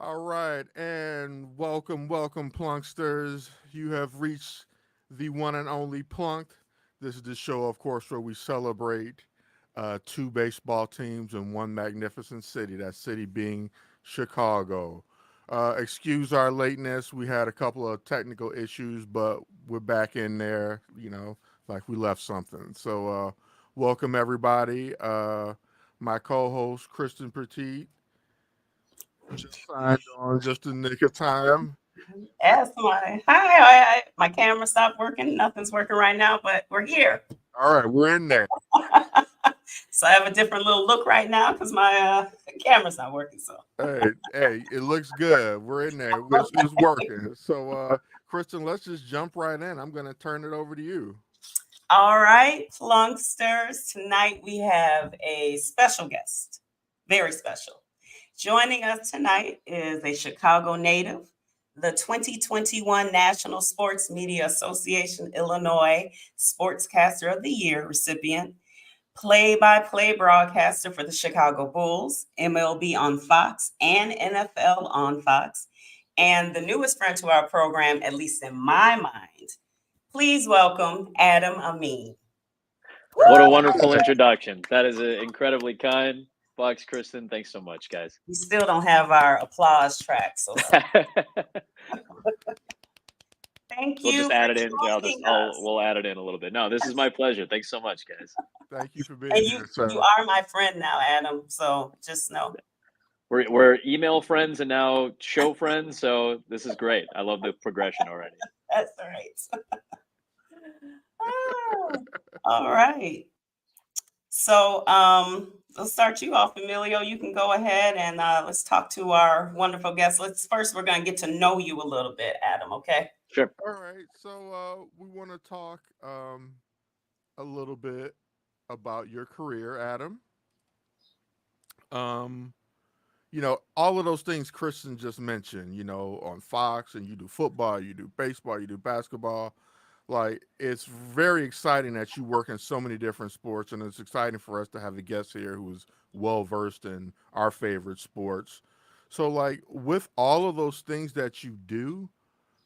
All right, and welcome, Plunksters. You have reached the one and only Plunked. This is the show, of course, where we celebrate two baseball teams in one magnificent city. That city being Chicago. Excuse our lateness. We had a couple of technical issues, but we're back in there. Like we left something. So, welcome everybody. My co-host Kristen Petit just signed on just in nick of time. Ask my camera stopped working. Nothing's working right now, but we're here. All right, we're in there. So I have a different little look right now because my camera's not working. So Hey, it looks good. We're in there. It's working. So, Kristen, let's just jump right in. I'm going to turn it over to you. all right, Plunksters. Tonight we have a special guest, very special. Joining us tonight is a Chicago native, the 2021 National Sports Media Association Illinois Sportscaster of the Year recipient, play-by-play broadcaster for the Chicago Bulls, MLB on Fox, and NFL on Fox, and the newest friend to our program, at least in my mind. Please welcome Adam Amin. What a Woo! wonderful introduction. That is incredibly kind. Fox, Kristen, thanks so much, guys. We still don't have our applause track, so thank We'll you just for add it in. Yeah, joining us. we'll add it in a little bit. No, this is my pleasure. Thanks so much, guys. Thank you for And being you here, you sir. are my friend now, Adam. So just know. We're email friends and now show friends, so this is great. I love the progression already. That's all right. Ah, all right. So let's start you off, Emilio. You can go ahead and let's talk to our wonderful guest. Let's first we're gonna get to know you a little bit, Adam. Okay. Sure. All right, so we want to talk a little bit about your career, Adam. Um, all of those things Kristen just mentioned, on Fox, and you do football, you do baseball, you do basketball. Like, it's very exciting that you work in so many different sports, and it's exciting for us to have a guest here who is well versed in our favorite sports. So, like, with all of those things that you do,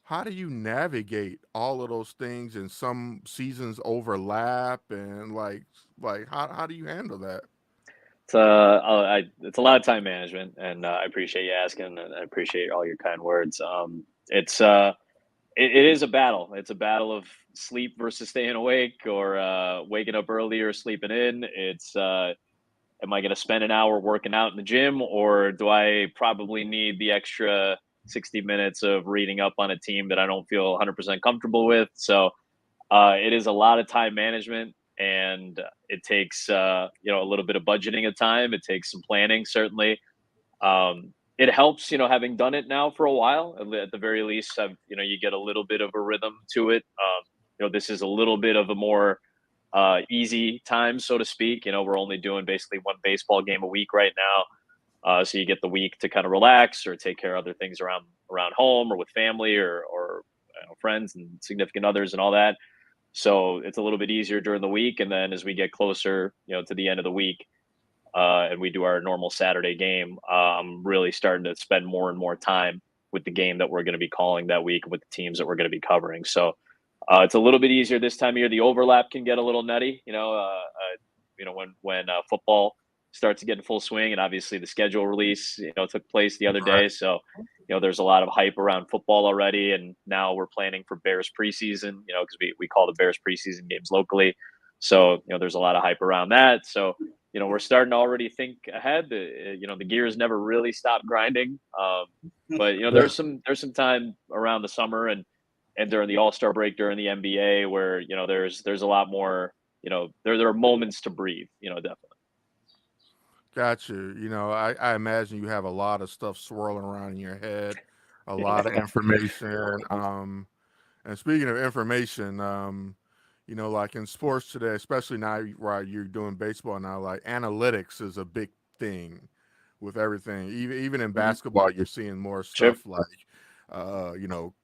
how do you navigate all of those things and some seasons overlap and like how do you handle that? It's a lot of time management, and I appreciate you asking, and I appreciate all your kind words. It's it is a battle. It's a battle of sleep versus staying awake, or waking up early or sleeping in. It's am I going to spend an hour working out in the gym, or do I probably need the extra 60 minutes of reading up on a team that I don't feel 100% comfortable with? So it is a lot of time management, and it takes a little bit of budgeting of time. It takes some planning, certainly. It helps, having done it now for a while. At the very least, you get a little bit of a rhythm to it. This is a little bit of a more easy time, so to speak. We're only doing basically one baseball game a week right now, so you get the week to kind of relax or take care of other things around home or with family or friends and significant others and all that. So it's a little bit easier during the week, and then as we get closer, to the end of the week, and we do our normal Saturday game, I'm really starting to spend more and more time with the game that we're going to be calling that week, with the teams that we're going to be covering. So it's a little bit easier this time of year. The overlap can get a little nutty, when football starts to get in full swing, and obviously the schedule release, took place the other Right. day. So there's a lot of hype around football already, and now we're planning for Bears preseason, because we call the Bears preseason games locally. So there's a lot of hype around that. So we're starting to already think ahead. The gears never really stop grinding. But Yeah. there's some time around the summer and during the All-Star break during the NBA where there's a lot more. There are moments to breathe. Definitely. Got you. I imagine you have a lot of stuff swirling around in your head, a lot of information. And speaking of information, like in sports today, especially now while you're doing baseball now, like analytics is a big thing with everything. Even in Hmm. basketball, you're seeing more Sure. stuff like,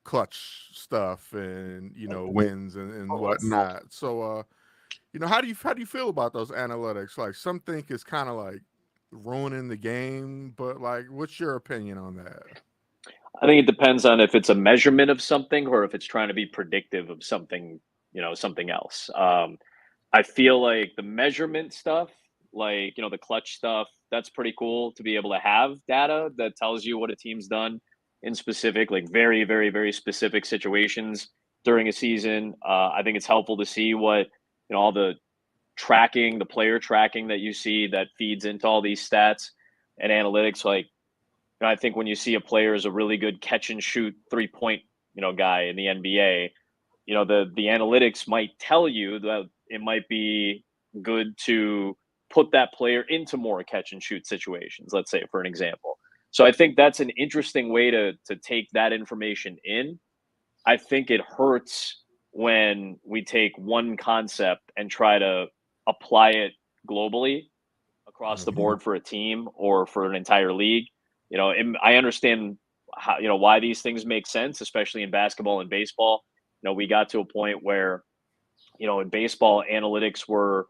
clutch stuff and wins and Course. whatnot. So, how do you feel about those analytics? Like some think it's kind of like ruining the game. But like, what's your opinion on that? I think it depends on if it's a measurement of something or if it's trying to be predictive of something, something else. I feel like the measurement stuff, like, the clutch stuff, that's pretty cool to be able to have data that tells you what a team's done in specific, like very, very, very specific situations during a season. I think it's helpful to see what, all the tracking, the player tracking that you see that feeds into all these stats and analytics. Like, I think when you see a player is a really good catch and shoot 3-point, guy in the NBA, the analytics might tell you that it might be good to put that player into more catch and shoot situations, let's say, for an example. So I think that's an interesting way to take that information in. I think it hurts when we take one concept and try to apply it globally across the Hmm. board for a team or for an entire league. I understand how, why these things make sense, especially in basketball and baseball. We got to a point where, in baseball, analytics were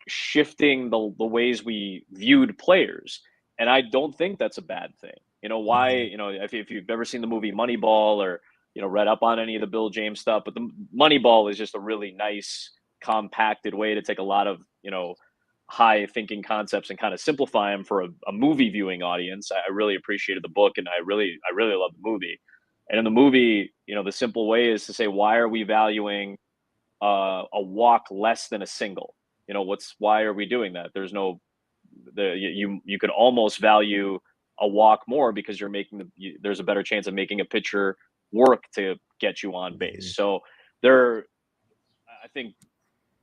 shifting the ways we viewed players. And I don't think that's a bad thing. Why, Hmm. if you've ever seen the movie Moneyball or, read up on any of the Bill James stuff, but the Moneyball is just a really nice, compacted way to take a lot of, high thinking concepts and kind of simplify them for a movie viewing audience. I really appreciated the book and I really love the movie. And in the movie, the simple way is to say, why are we valuing a walk less than a single? Why are we doing that? There's no you could almost value a walk more because there's a better chance of making a pitcher work to get you on Hmm. base. So there, I think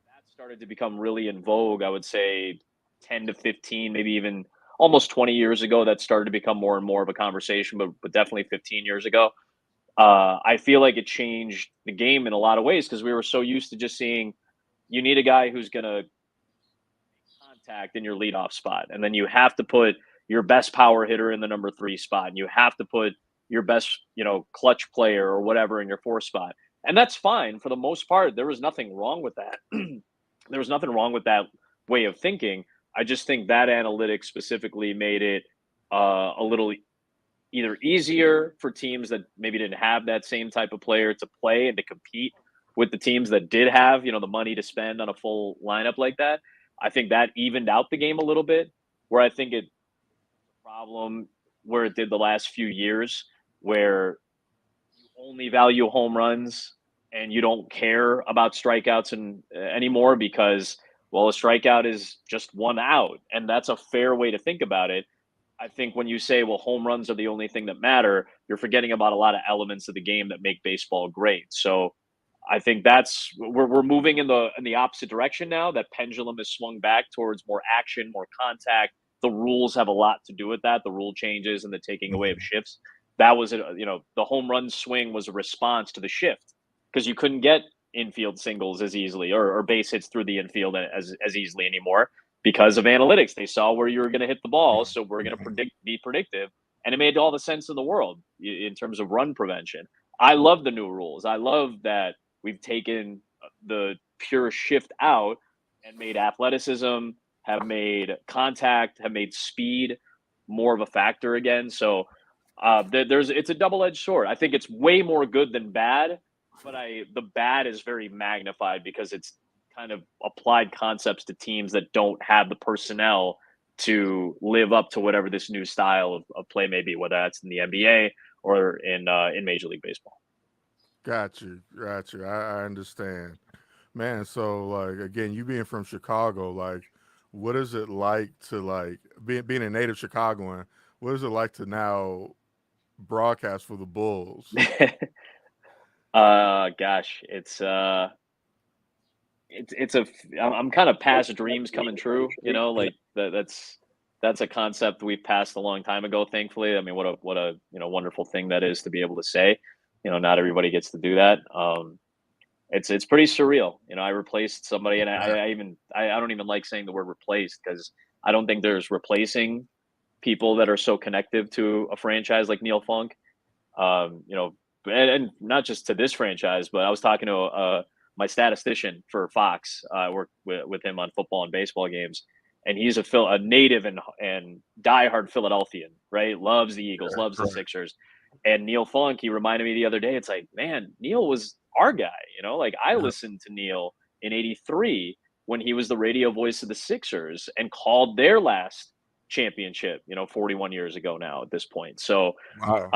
that started to become really in vogue. I would say 10 to 15, maybe even almost 20 years ago. That started to become more and more of a conversation, but definitely 15 years ago. I feel like it changed the game in a lot of ways because we were so used to just seeing you need a guy who's going to contact in your leadoff spot, and then you have to put your best power hitter in the number 3 spot, and you have to put your best, clutch player or whatever in your 4 spot, and that's fine for the most part. There was nothing wrong with that. There was nothing wrong with that way of thinking. I just think that analytics specifically made it a little either easier for teams that maybe didn't have that same type of player to play and to compete with the teams that did have, the money to spend on a full lineup like that. I think that evened out the game a little bit, where I think it problem where it did the last few years, where you only value home runs and you don't care about strikeouts and anymore because, well, a strikeout is just one out, and that's a fair way to think about it. I think when you say, well, home runs are the only thing that matter, you're forgetting about a lot of elements of the game that make baseball great. So I think we're moving in the opposite direction now. That pendulum is swung back towards more action, more contact. The rules have a lot to do with that. The rule changes and the taking away of Hmm. shifts. That was the home run swing was a response to the shift because you couldn't get infield singles as easily or base hits through the infield as easily anymore because of analytics. They saw where you were going to hit the ball, so we're going to Hmm. be predictive, and it made all the sense in the world in terms of run prevention. I love the new rules. I love that we've taken the pure shift out and made athleticism, have made contact, have made speed more of a factor again. So it's a double-edged sword. I think it's way more good than bad, but the bad is very magnified because it's kind of applied concepts to teams that don't have the personnel to live up to whatever this new style of play may be, whether that's in the NBA or in Major League Baseball. Got you, got you. I understand, man. So like again, you being from Chicago, like, what is it like to like being a native Chicagoan? What is it like to now broadcast for the Bulls? Gosh, it's a I'm kind of past dreams coming true, like that's a concept we've passed a long time ago, thankfully. I mean, what a wonderful thing that is to be able to say. Not everybody gets to do that. It's pretty surreal. I replaced somebody, and I don't even like saying the word replaced because I don't think there's replacing people that are so connective to a franchise like Neil Funk. um, you know, and not just to this franchise, but I was talking to my statistician for Fox. I work with him on football and baseball games, and he's a native and diehard Philadelphian, right? Loves the Eagles, loves the Right. Sixers. And Neil Funk, he reminded me the other day, it's like, man, Neil was our guy, like I Yeah. listened to Neil in 83 when he was the radio voice of the Sixers and called their last championship, 41 years ago now at this point. So, Wow.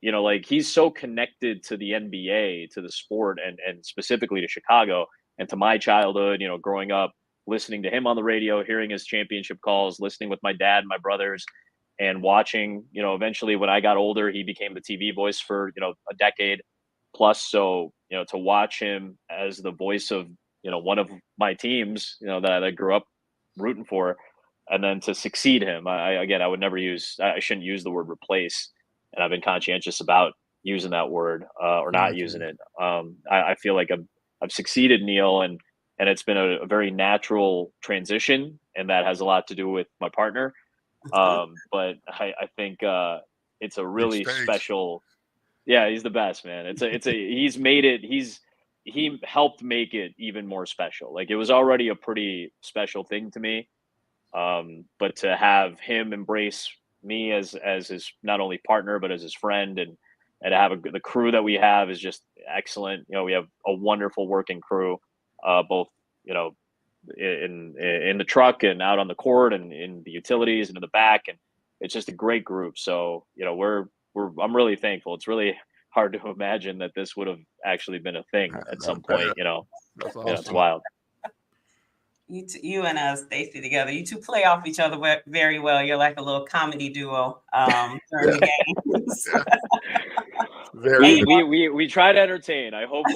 like he's so connected to the NBA, to the sport, and specifically to Chicago and to my childhood, growing up, listening to him on the radio, hearing his championship calls, listening with my dad and my brothers, and watching, eventually when I got older, he became the TV voice for, a decade plus. So, to watch him as the voice of, one of my teams, that I grew up rooting for, and then to succeed him. Again, I shouldn't use the word replace, and I've been conscientious about using that word or not using it. I feel like I've succeeded Neil, and it's been a very natural transition, and that has a lot to do with my partner. But I think it's a Big really stage. special. Yeah, he's the best, man. He's made it. He helped make it even more special. Like it was already a pretty special thing to me, but to have him embrace me as his not only partner but as his friend, and to have the crew that we have is just excellent. We have a wonderful working crew, both you know in the truck and out on the court and in the utilities and in the back, and it's just a great group. So I'm really thankful. It's really hard to imagine that this would have actually been a thing at some point. That's It's awesome. wild. You and Stacy together. You two play off each other very well. You're like a little comedy duo during the games. Yeah. Very. We try to entertain. I hope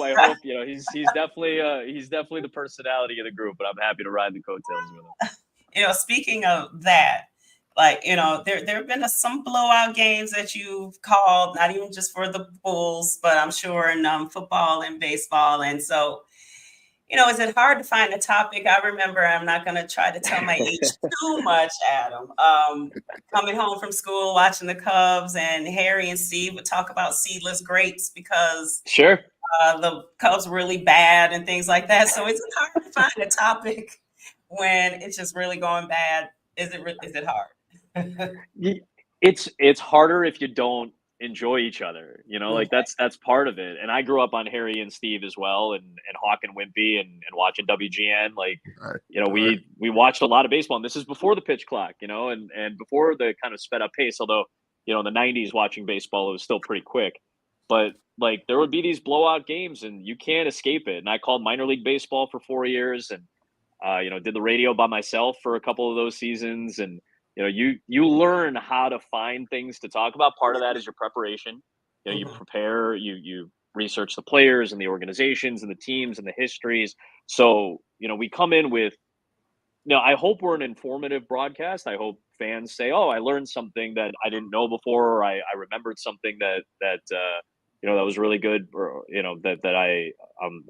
he's definitely the personality of the group, but I'm happy to ride the coattails with him. Speaking of that, like there have been some blowout games that you've called, not even just for the Bulls, but I'm sure in football and baseball. And so, is it hard to find a topic? I remember, I'm not going to try to tell my age too much, Adam. Coming home from school, watching the Cubs, and Harry and Steve would talk about seedless grapes because Sure. the Cubs were really bad and things like that. So it's hard to find a topic when it's just really going bad. Is it hard? It's harder if you don't enjoy each other, like that's part of it. And I grew up on Harry and Steve as well, and Hawk and Wimpy, and watching WGN. Like, Right. we watched a lot of baseball, and this is before the pitch clock, and before the kind of sped up pace. Although, in the 90s watching baseball, it was still pretty quick. But like there would be these blowout games, and you can't escape it. And I called minor league baseball for 4 years, and did the radio by myself for a couple of those seasons. And you learn how to find things to talk about. Part of that is your preparation. You prepare, you research the players and the organizations and the teams and the histories. So we come in with, I hope we're an informative broadcast. I hope fans say, oh, I learned something that I didn't know before, or I remembered something that was really good, or that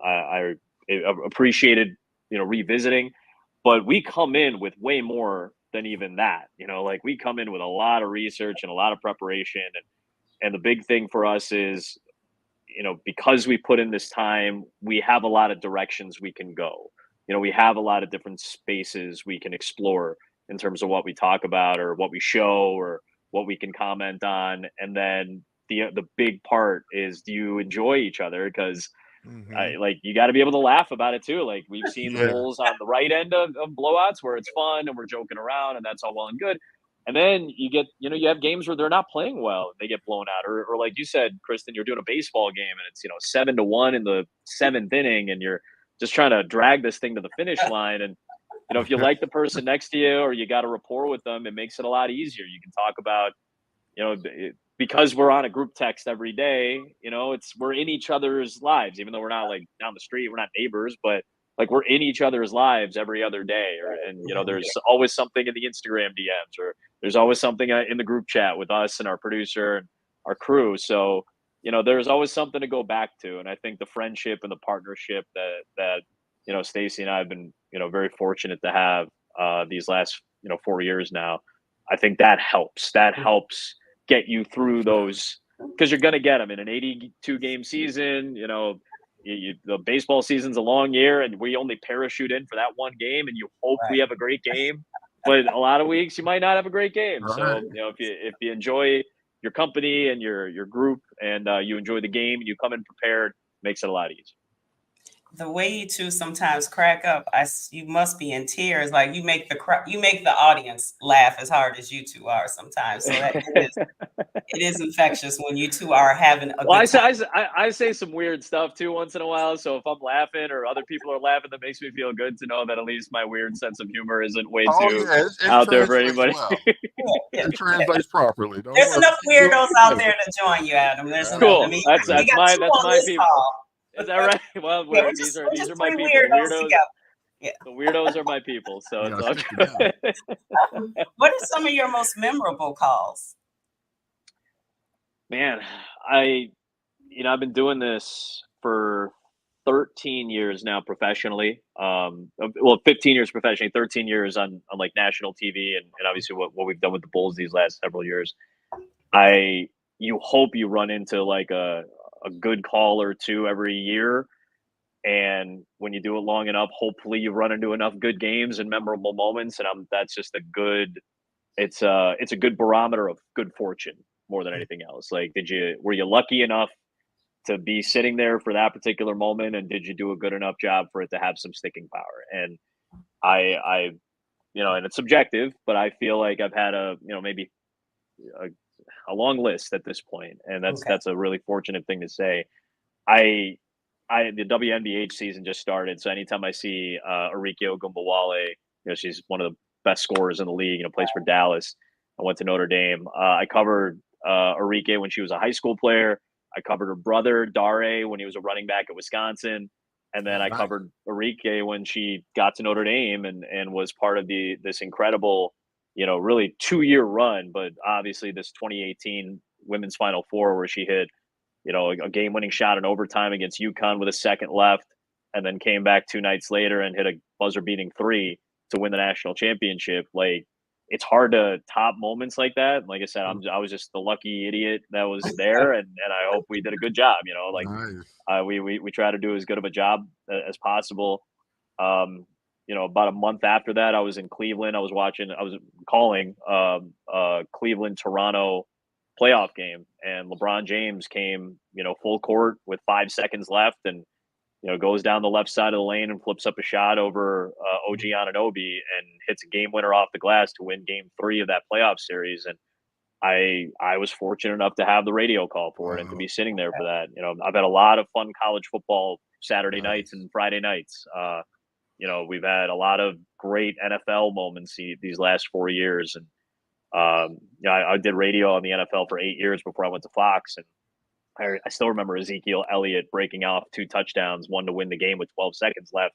I appreciated revisiting. But we come in with way more than even that. Like we come in with a lot of research and a lot of preparation, and the big thing for us is, because we put in this time, we have a lot of directions we can go. We have a lot of different spaces we can explore in terms of what we talk about, or what we show, or what we can comment on. And then the big part is, do you enjoy each other? Because like you got to be able to laugh about it too. Like we've seen the Yeah. Bulls on the right end of blowouts where it's fun and we're joking around, and that's all well and good. And then you have games where they're not playing well, they get blown out, or like you said, Kristen, you're doing a baseball game and it's 7-1 in the seventh inning, and you're just trying to drag this thing to the finish line. And if you like the person next to you, or you got a rapport with them, it makes it a lot easier. You can talk about, because we're on a group text every day, we're in each other's lives, even though we're not like down the street, we're not neighbors, but like we're in each other's lives every other day. And there's always something in the Instagram DMs, or there's always something in the group chat with us and our producer and our crew. So there's always something to go back to. And I think the friendship and the partnership that Stacy and I have been very fortunate to have these last 4 years now, I think that helps get you through those, because you're going to get them in an 82 game season. The baseball season's a long year, and we only parachute in for that one game, and you hope we have a great game. but a lot of weeks you might not have a great game. Right. So if you enjoy your company and your group and you enjoy the game and you come in prepared, makes it a lot easier. The way you two sometimes crack up, you must be in tears. Like you make the audience laugh as hard as you two are sometimes. So it is infectious when you two are having a Well, good time. I say some weird stuff too once in a while. So if I'm laughing or other people are laughing, that makes me feel good to know that at least my weird sense of humor isn't way too It out there for translates anybody. well. Yeah. It translates properly. Don't There's worry. enough weirdos out there to join you, Adam. There's enough. Cool. I mean, That's we got my two on this people. call. Is that right? Well, Yeah, these are my three people. The weirdos weirdos together. Yeah. The weirdos are my people. So it's all together. What are some of your most memorable calls? Man, I've been doing this for 13 years now professionally. Well, 15 years professionally, 13 years on like national TV, and obviously what we've done with the Bulls these last several years. You hope you run into like a good call or two every year, and when you do it long enough, hopefully you run into enough good games and memorable moments, and that's just a good. It's a good barometer of good fortune more than anything else. Like, were you lucky enough to be sitting there for that particular moment, and did you do a good enough job for it to have some sticking power? And I and it's subjective, but I feel like I've had maybe a long list at this point, and that's a really fortunate thing to say. The WNBA season just started, so anytime I see Arike Ogunbowale, she's one of the best scorers in the league, plays for Dallas. I went to Notre Dame. I covered Arike when she was a high school player. I covered her brother, Dare, when he was a running back at Wisconsin. And then I covered Arike when she got to Notre Dame and was part of this incredible, really 2-year run. But obviously this 2018 Women's Final Four where she hit, a game-winning shot in overtime against UConn with a second left, and then came back 2 nights later and hit a buzzer-beating 3 to win the national championship. Like, it's hard to top moments like that. Like I said, I was just the lucky idiot that was there, and I hope we did a good job. We try to do as good of a job as possible. About a month after that, I was in Cleveland. I was calling Cleveland Toronto playoff game, and LeBron James came full court with 5 seconds left, and goes down the left side of the lane and flips up a shot over OG Anunoby and hits a game winner off the glass to win game 3 of that playoff series. And I was fortunate enough to have the radio call for it and to be sitting there for that. I've had a lot of fun college football Saturday nights and Friday nights. We've had a lot of great NFL moments these last 4 years. And, I did radio on the NFL for 8 years before I went to Fox. And I still remember Ezekiel Elliott breaking off 2 touchdowns, one to win the game with 12 seconds left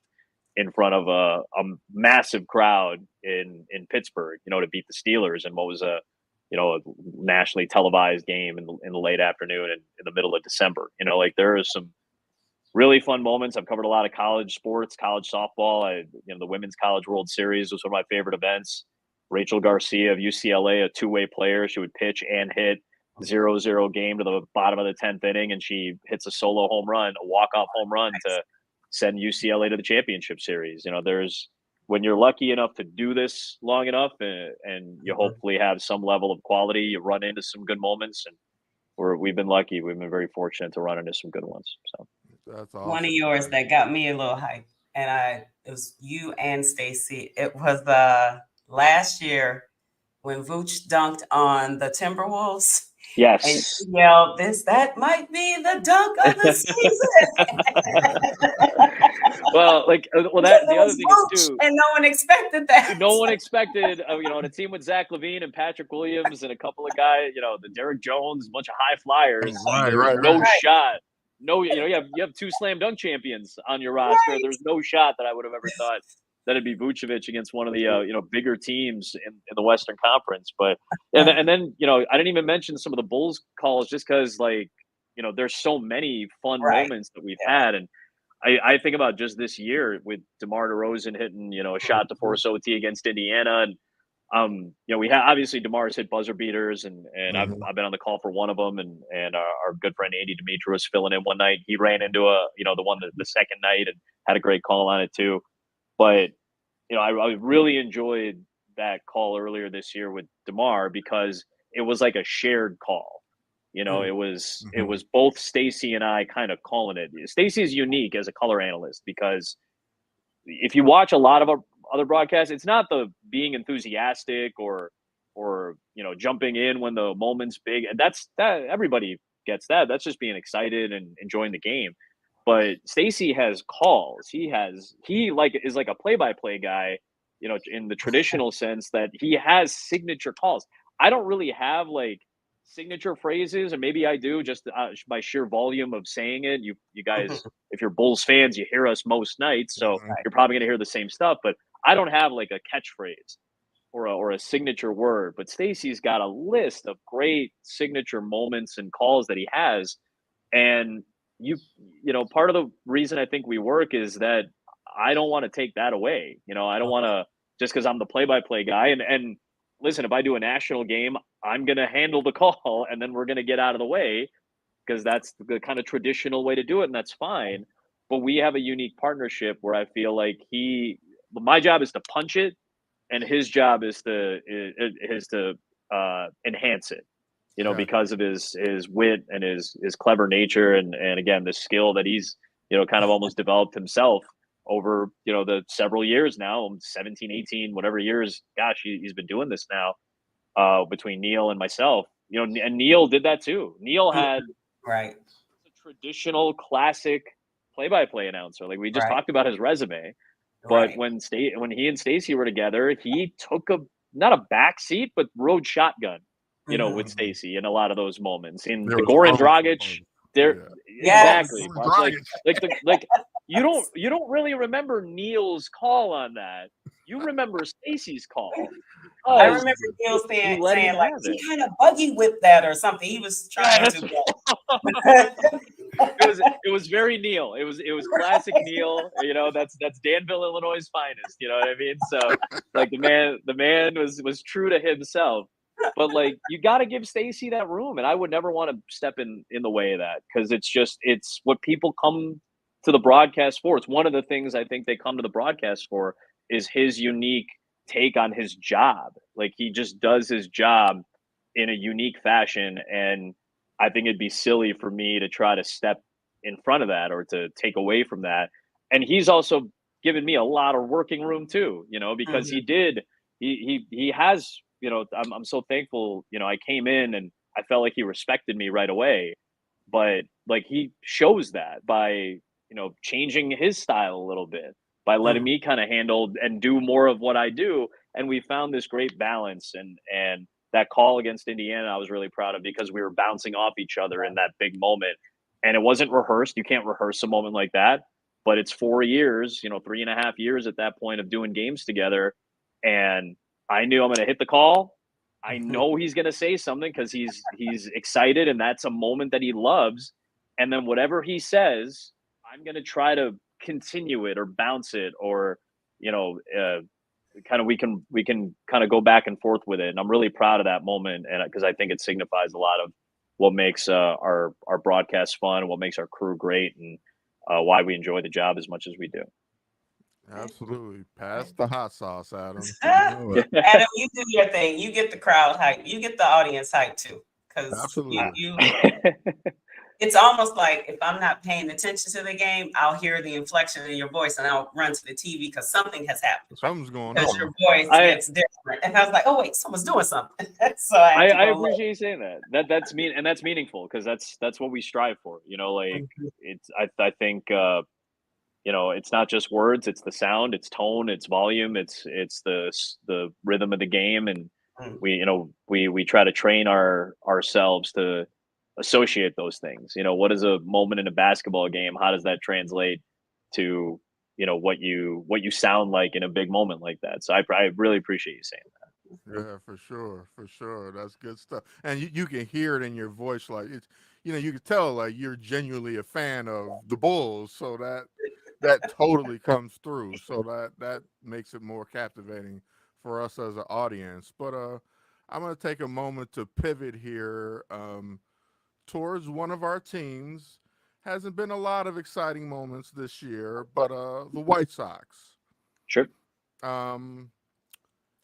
in front of a massive crowd in Pittsburgh, to beat the Steelers in what was a nationally televised game in the late afternoon and in the middle of December. There are some really fun moments. I've covered a lot of college sports, college softball. The Women's College World Series was one of my favorite events. Rachel Garcia of UCLA, a 2-way player. She would pitch and hit. 0-0 game to the bottom of the 10th inning, and she hits a solo home run, a walk-off home run to send UCLA to the championship series. When you're lucky enough to do this long enough and you hopefully have some level of quality, you run into some good moments, and we've been lucky. We've been very fortunate to run into some good ones. So that's awesome. One of yours that got me a little hype, and it was you and Stacy. It was last year when Vooch dunked on the Timberwolves. Yes. And you yelled, that might be the dunk of the season. The other thing is too, and no one expected that. No one expected, on a team with Zach LaVine and Patrick Williams and a couple of guys, the Derek Jones, a bunch of high flyers. No shot. No, you have 2 slam dunk champions on your roster. Right. There's no shot that I would have ever thought that it'd be Vucevic against one of the bigger teams in the Western Conference. But and then I didn't even mention some of the Bulls calls just because there's so many fun moments that we've had, and I think about just this year with DeMar DeRozan hitting a shot to force OT against Indiana, and we have obviously DeMar's hit buzzer beaters, and I've been on the call for one of them, and our good friend Andy Dimitri was filling in one night. He ran into the one the second night and had a great call on it too. But I really enjoyed that call earlier this year with DeMar because it was like a shared call. You know, it was both Stacy and I kind of calling it. Stacy is unique as a color analyst because if you watch a lot of other broadcasts, it's not the being enthusiastic or jumping in when the moment's big, and that everybody gets that. That's just being excited and enjoying the game. But Stacy has calls. He is like a play-by-play guy, in the traditional sense that he has signature calls. I don't really have like signature phrases, or maybe I do just by sheer volume of saying it. You guys, if you're Bulls fans, you hear us most nights, so you're probably going to hear the same stuff. But I don't have like a catchphrase or a signature word. But Stacy's got a list of great signature moments and calls that he has, and part of the reason I think we work is that I don't want to take that away. I don't want to, just because I'm the play-by-play guy. And listen, if I do a national game, I'm going to handle the call and then we're going to get out of the way because that's the kind of traditional way to do it. And that's fine. But we have a unique partnership where I feel like my job is to punch it and his job is to enhance it. Because of his wit and his clever nature and again, the skill that he's, kind of almost developed himself over, the several years now, 17, 18, whatever years, gosh, he's been doing this now, between Neil and myself, and Neil did that too. Neil had a traditional classic play-by-play announcer. Like we just talked about his resume, but when he and Stacy were together, he took not a back seat, but rode shotgun. With Stacy in a lot of those moments. In the Goran Dragic, exactly. Like you don't really remember Neil's call on that. You remember Stacy's call. I remember Neil saying like he kind of buggy whipped that or something. He was trying to. It was very Neil. It was classic Neil. That's Danville, Illinois' finest. You know what I mean? So like the man was true to himself. But like you got to give Stacy that room, and I would never want to step in the way of that because it's what people come to the broadcast for. It's one of the things I think they come to the broadcast for is his unique take on his job. Like he just does his job in a unique fashion, and I think it'd be silly for me to try to step in front of that or to take away from that. And he's also given me a lot of working room too, because he has. I'm so thankful, I came in and I felt like he respected me right away, but like he shows that by, changing his style a little bit, by letting me kind of handle and do more of what I do. And we found this great balance and that call against Indiana, I was really proud of because we were bouncing off each other in that big moment and it wasn't rehearsed. You can't rehearse a moment like that, but it's 4 years, 3.5 years at that point of doing games together. And I knew I'm going to hit the call. I know he's going to say something because he's excited and that's a moment that he loves. And then whatever he says, I'm going to try to continue it or bounce it or, kind of we can kind of go back and forth with it. And I'm really proud of that moment. And because I think it signifies a lot of what makes our broadcast fun, what makes our crew great and why we enjoy the job as much as we do. Absolutely. Pass the hot sauce, Adam. Adam, you do your thing. You get the crowd hype. You get the audience hype too. Because it's almost like if I'm not paying attention to the game, I'll hear the inflection in your voice and I'll run to the TV because something has happened. Something's going on. Because your voice gets different. And I was like, oh wait, someone's doing something. So I appreciate you saying that. That's meaningful because that's what we strive for. It's I think it's not just words, it's the sound, it's tone, it's volume, it's the rhythm of the game. And we try to train ourselves to associate those things. What is a moment in a basketball game? How does that translate to, what you sound like in a big moment like that? So I really appreciate you saying that. Yeah, for sure. That's good stuff. And you can hear it in your voice. Like it's, you can tell like you're genuinely a fan of the Bulls. So that totally comes through. So that makes it more captivating for us as an audience. But I'm going to take a moment to pivot here towards one of our teams. Hasn't been a lot of exciting moments this year, but the White Sox. Sure.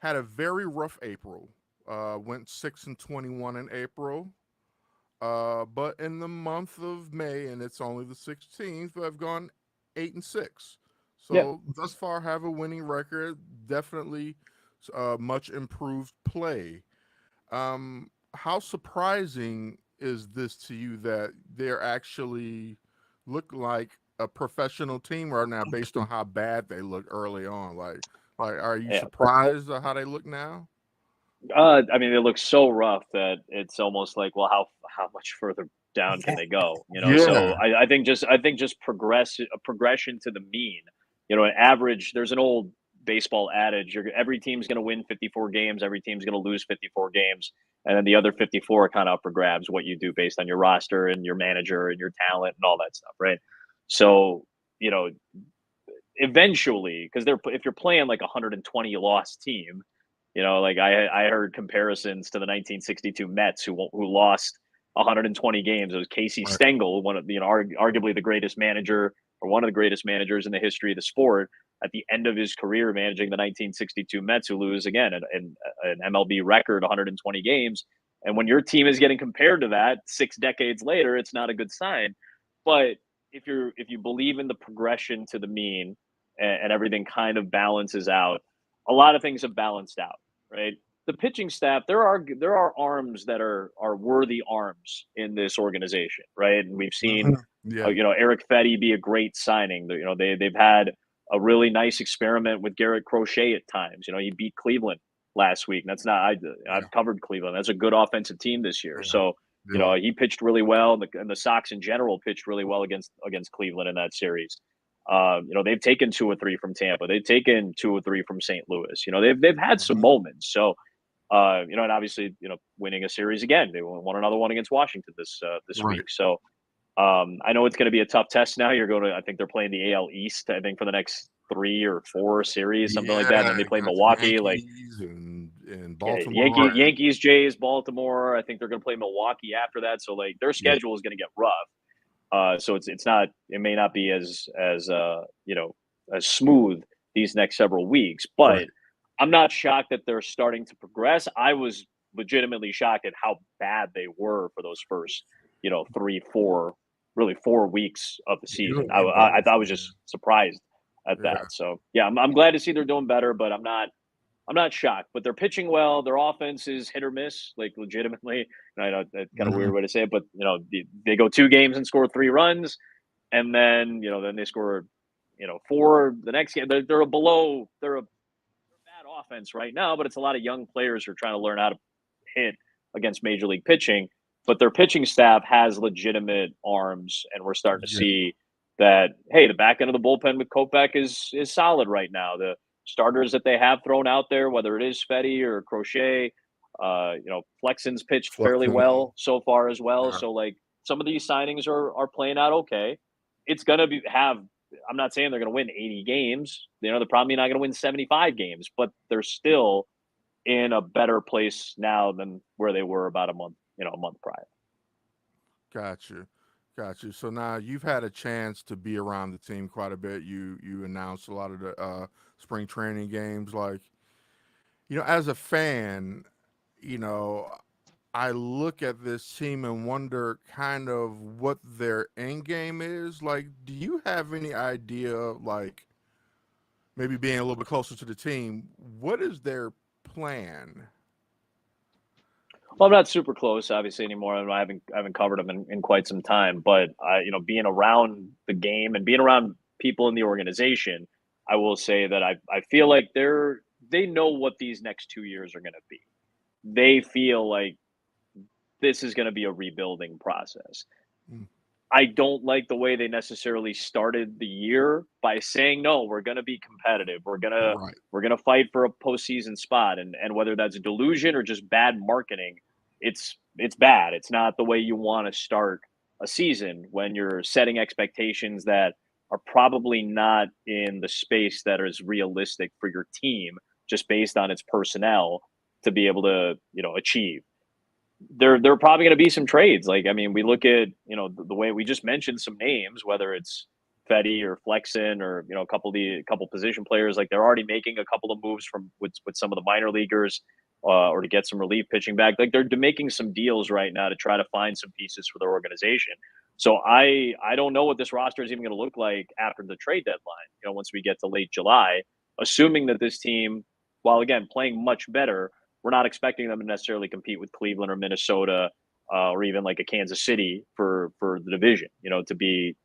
had a very rough April. Went 6-21 in April. But in the month of May, and it's only the 16th, I've gone 8-6. Yeah. So thus far, have a winning record. Definitely much improved play. How surprising is this to you that they're actually look like a professional team right now, based on how bad they look early on? Like, are you Yeah. surprised at how they look now? I mean, it looks so rough that it's almost like, well, how much further down can they go? So Yeah. I think just progression to the mean. An average. There's an old baseball adage: every team's going to win 54 games, every team's going to lose 54 games, and then the other 54 are kind of up for grabs. What you do based on your roster and your manager and your talent and all that stuff, right? So you know, eventually, because if you're playing like a 120 loss team, like I heard comparisons to the 1962 Mets who lost 120 games. It was Casey Right. Stengel, one of arguably the greatest manager or one of the greatest managers in the history of the sport. At the end of his career, managing the 1962 Mets, who lose again an MLB record 120 games. And when your team is getting compared to that 6 decades later, it's not a good sign. But if you believe in the progression to the mean, and everything kind of balances out, a lot of things have balanced out, right? The pitching staff, there are arms that are worthy arms in this organization, right? And we've seen, Mhm. Yeah. Eric Fetty be a great signing. They've had a really nice experiment with Garrett Crochet at times. He beat Cleveland last week. And that's not Yeah. I've covered Cleveland. That's a good offensive team this year. Yeah. So Yeah. he pitched really well, and the Sox in general pitched really well against Cleveland in that series. They've taken 2 or 3 from Tampa. They've taken 2 or 3 from St. Louis. They've had some Mhm. moments. So, and obviously, winning a series again. They won another one against Washington this Right. week. So, I know it's going to be a tough test now. I think they're playing the AL East. I think for the next 3 or 4 series, something like that. And then they Yeah. play Got the Milwaukee. Like, Yankees and yeah, Baltimore. Yankees, Jays, Baltimore. I think they're going to play Milwaukee after that. So, like, their Yeah. schedule is going to get rough. So it's not, it may not be as smooth these next several weeks, Right. but I'm not shocked that they're starting to progress. I was legitimately shocked at how bad they were for those first 3, 4, really 4 weeks of the season. I, Really I, bad. I thought I was just surprised at Yeah. that. So yeah, I'm glad to see they're doing better, but I'm not shocked, but they're pitching well. Their offense is hit or miss, like legitimately. And I know that's kind of a weird Mhm. way to say it, but they go 2 games and score 3 runs, and then they score 4 the next game. They're a bad offense right now, but it's a lot of young players who are trying to learn how to hit against major league pitching. But their pitching staff has legitimate arms, and we're starting to Yeah. see that. Hey, the back end of the bullpen with Kopech is solid right now. The starters that they have thrown out there, whether it is Fetty or Crochet, Flexen's pitched fairly Flexing. well so far as well. Yeah. So like some of these signings are playing out okay. It's gonna be have. I'm not saying they're going to win 80 games. They're probably not going to win 75 games, but they're still in a better place now than where they were about a month prior. Got you. Got you. So now you've had a chance to be around the team quite a bit. You announced a lot of the spring training games. Like, as a fan, you know, I look at this team and wonder kind of what their end game is. Like, do you have any idea, like maybe being a little bit closer to the team, what is their plan? Well, I'm not super close, obviously, anymore. I haven't covered them in quite some time. But being around the game and being around people in the organization, I will say that I feel like they know what these next 2 years are going to be. They feel like this is going to be a rebuilding process. Mm. I don't like the way they necessarily started the year by saying no, we're going to be competitive. We're going to Right. we're going to fight for a postseason spot, and whether that's delusion or just bad marketing, it's bad. It's not the way you want to start a season when you're setting expectations that are probably not in the space that is realistic for your team just based on its personnel to be able to, achieve. There are probably going to be some trades. Like, I mean, we look at the way we just mentioned some names, whether it's Fetty or Flexen or a couple position players. Like they're already making a couple of moves with some of the minor leaguers or to get some relief pitching back. Like they're making some deals right now to try to find some pieces for their organization. So I don't know what this roster is even going to look like after the trade deadline. Once we get to late July, assuming that this team, while again playing much better, we're not expecting them to necessarily compete with Cleveland or Minnesota or even like a Kansas City for the division. To be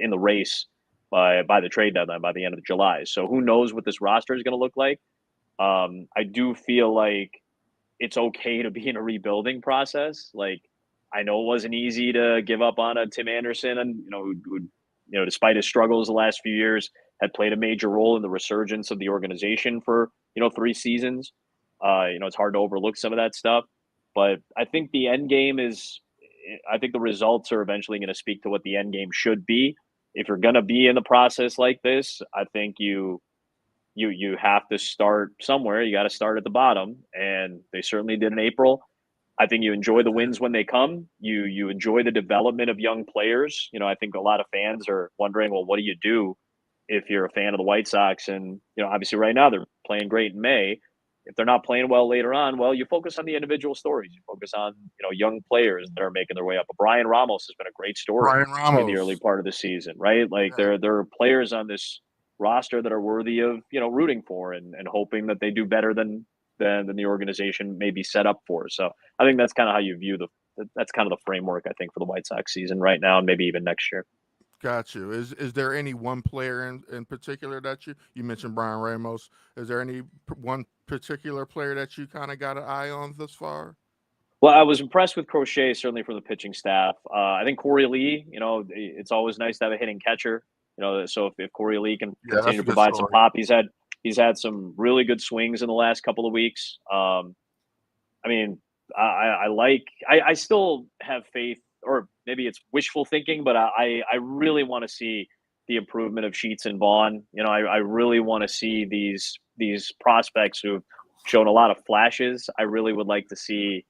in the race by the trade deadline by the end of July. So who knows what this roster is going to look like? I do feel like it's okay to be in a rebuilding process. Like I know it wasn't easy to give up on a Tim Anderson, and who despite his struggles the last few years, had played a major role in the resurgence of the organization for 3 seasons. It's hard to overlook some of that stuff, but I think the end game is. I think the results are eventually going to speak to what the end game should be. If you're going to be in the process like this, I think you have to start somewhere. You got to start at the bottom, and they certainly did in April. I think you enjoy the wins when they come. You enjoy the development of young players. I think a lot of fans are wondering, well, what do you do if you're a fan of the White Sox? And obviously right now they're playing great in May. If they're not playing well later on, well, you focus on the individual stories. You focus on young players that are making their way up. But Brian Ramos has been a great story in the early part of the season, right? Like there are players on this roster that are worthy of rooting for and hoping that they do better than the organization may be set up for. So I think that's kind of how you view that's kind of the framework I think for the White Sox season right now and maybe even next year. Got you. Is there any one player in particular that you mentioned Brian Ramos? Is there any one particular player that you kind of got an eye on thus far? Well, I was impressed with Crochet, certainly from the pitching staff. I think Corey Lee, it's always nice to have a hitting catcher. So if Corey Lee can continue to provide some pop, he's had some really good swings in the last couple of weeks. I mean, I still have faith, or maybe it's wishful thinking, but I really want to see the improvement of Sheets and Vaughn. I really want to see these prospects who've shown a lot of flashes. I really would like to see,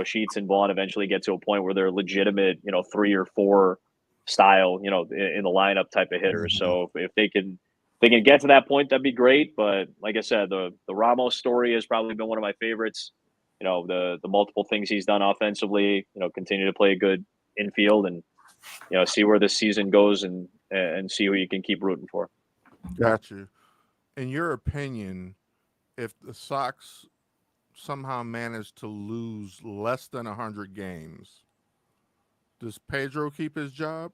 Sheets and Vaughn eventually get to a point where they're legitimate, 3 or 4 style, in the lineup type of hitters. Mm-hmm. So if they can get to that point, that'd be great. But like I said, the Ramos story has probably been one of my favorites. The multiple things he's done offensively, continue to play a good infield and, see where this season goes and see who you can keep rooting for. Got you. In your opinion, if the Sox somehow manage to lose less than 100 games, does Pedro keep his job?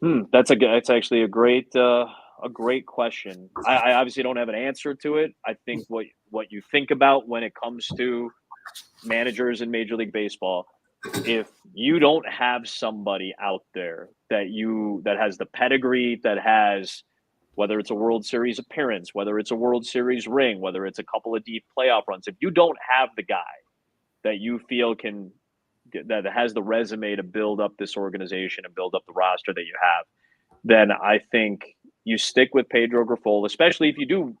That's actually a great question. I obviously don't have an answer to it. I think what you think about when it comes to managers in Major League Baseball, if you don't have somebody out there that has the pedigree, that has, whether it's a World Series appearance, whether it's a World Series ring, whether it's a couple of deep playoff runs, if you don't have the guy that you feel that has the resume to build up this organization and build up the roster that you have, then I think you stick with Pedro Grifol, especially if you do,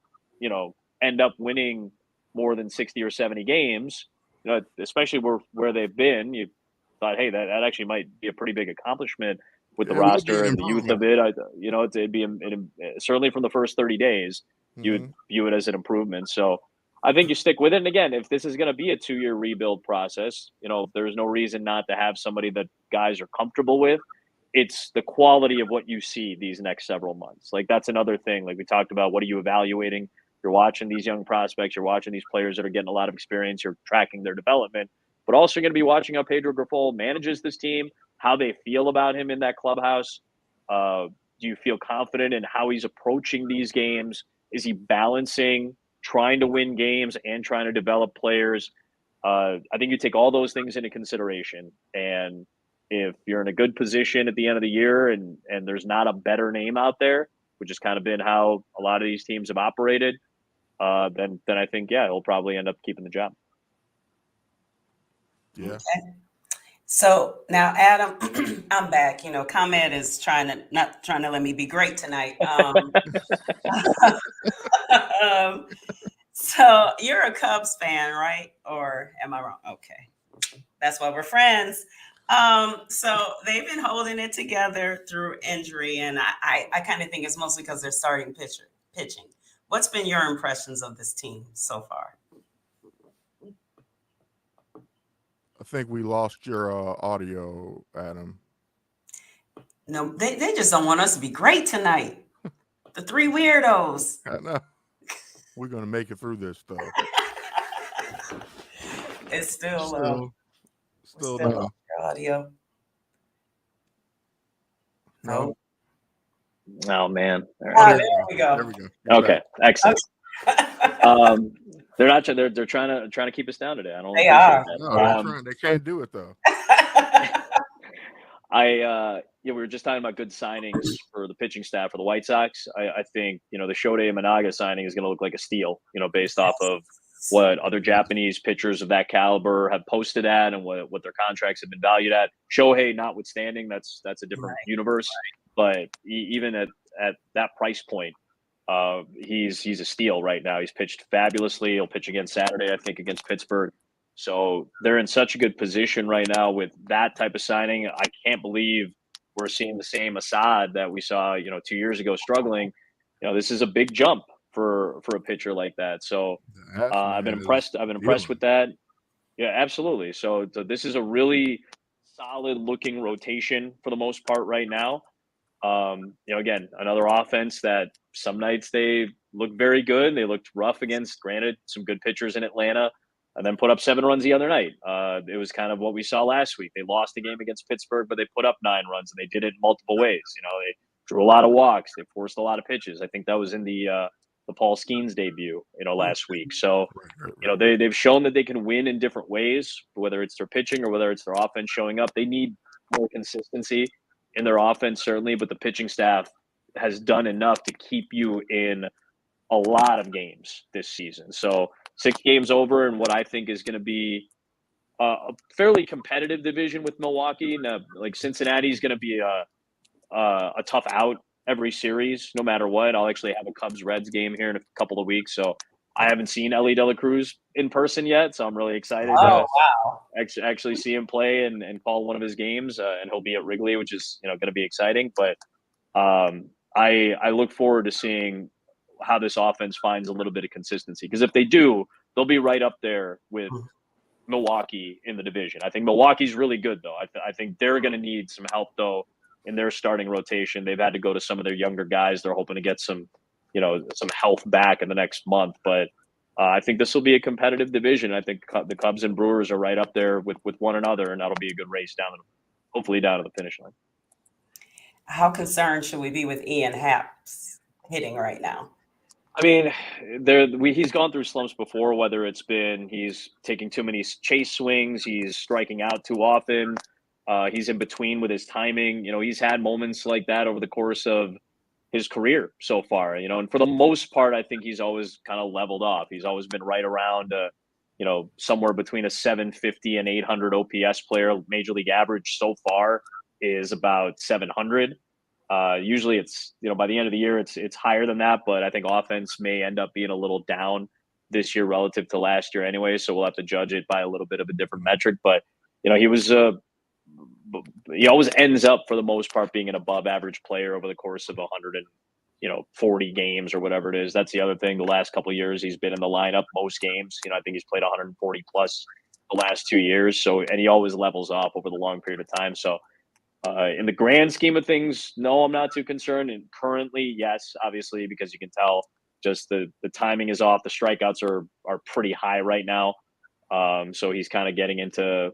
end up winning more than 60 or 70 games, especially where they've been. You thought, hey, that actually might be a pretty big accomplishment with the roster and the youth of it. It'd be certainly from the first 30 days, you would view it as an improvement. So I think you stick with it. And again, if this is going to be a 2-year rebuild process, there's no reason not to have somebody that guys are comfortable with. It's the quality of what you see these next several months. Like that's another thing. Like we talked about, what are you evaluating? You're watching these young prospects. You're watching these players that are getting a lot of experience. You're tracking their development, but also going to be watching how Pedro Grifol manages this team, how they feel about him in that clubhouse. Do you feel confident in how he's approaching these games? Is he balancing trying to win games and trying to develop players? I think you take all those things into consideration. And if you're in a good position at the end of the year and there's not a better name out there, which has kind of been how a lot of these teams have operated, then I think, he'll probably end up keeping the job. Yeah. Okay. So now, Adam, I'm back. ComEd is not trying to let me be great tonight. So you're a Cubs fan, right? Or am I wrong? Okay. That's why we're friends. So they've been holding it together through injury, and I kind of think it's mostly because they're starting pitching. What's been your impressions of this team so far? I think we lost your audio, Adam. No, they just don't want us to be great tonight. The three weirdos. I know. We're gonna make it through this though. It's still Still still no. on your audio. No. Oh man. All Ah, right. there we go. There we go. We're Okay. back. Excellent. They're not. They're trying to keep us down today. I don't They appreciate are. that. No, they're trying. They can't do it though. We were just talking about good signings for the pitching staff for the White Sox. I think the Shohei Managa signing is going to look like a steal. Based off of what other Japanese pitchers of that caliber have posted at and what their contracts have been valued at. Shohei notwithstanding, that's a different universe. But even at that price point, he's a steal right now. He's pitched fabulously. He'll pitch again Saturday, I think, against Pittsburgh. So they're in such a good position right now with that type of signing. I can't believe we're seeing the same Assad that we saw, 2 years ago struggling. This is a big jump for a pitcher like that. So I've been impressed. I've been impressed with that. Yeah, absolutely. So this is a really solid looking rotation for the most part right now. Again, another offense that some nights they look very good. They looked rough against, granted, some good pitchers in Atlanta, and then put up 7 runs the other night. It was kind of what we saw last week. They lost a game against Pittsburgh, but they put up 9 runs, and they did it in multiple ways. They drew a lot of walks. They forced a lot of pitches. I think that was in the Paul Skeens debut, last week. So, they've shown that they can win in different ways, whether it's their pitching or whether it's their offense showing up. They need more consistency in their offense, certainly, but the pitching staff has done enough to keep you in a lot of games this season. So 6 games over and what I think is going to be a fairly competitive division with Milwaukee. Now, like Cincinnati's going to be a tough out every series, no matter what. I'll actually have a Cubs-Reds game here in a couple of weeks, so I haven't seen Ellie De La Cruz in person yet, so I'm really excited to actually see him play and call one of his games, and he'll be at Wrigley, which is going to be exciting. But I look forward to seeing how this offense finds a little bit of consistency, because if they do, they'll be right up there with Milwaukee in the division. I think Milwaukee's really good, though. I think they're going to need some help, though, in their starting rotation. They've had to go to some of their younger guys. They're hoping to get some health back in the next month. But I think this will be a competitive division. I think the Cubs and Brewers are right up there with one another, and that'll be a good race hopefully down to the finish line. How concerned should we be with Ian Happ's hitting right now? I mean, he's gone through slumps before, whether it's been he's taking too many chase swings, he's striking out too often, he's in between with his timing. He's had moments like that over the course of his career so far, and for the most part, I think he's always kind of leveled off. He's always been right around, somewhere between a 750 and 800 OPS player. Major league average so far is about 700. Usually it's, by the end of the year, it's higher than that, but I think offense may end up being a little down this year relative to last year anyway. So we'll have to judge it by a little bit of a different metric, but he always ends up for the most part being an above average player over the course of 140 games or whatever it is. That's the other thing. The last couple of years he's been in the lineup most games. I think he's played 140 plus the last 2 years. So, and he always levels off over the long period of time. So, in the grand scheme of things, no, I'm not too concerned. And currently, yes, obviously, because you can tell just the timing is off. The strikeouts are pretty high right now. So he's kind of getting into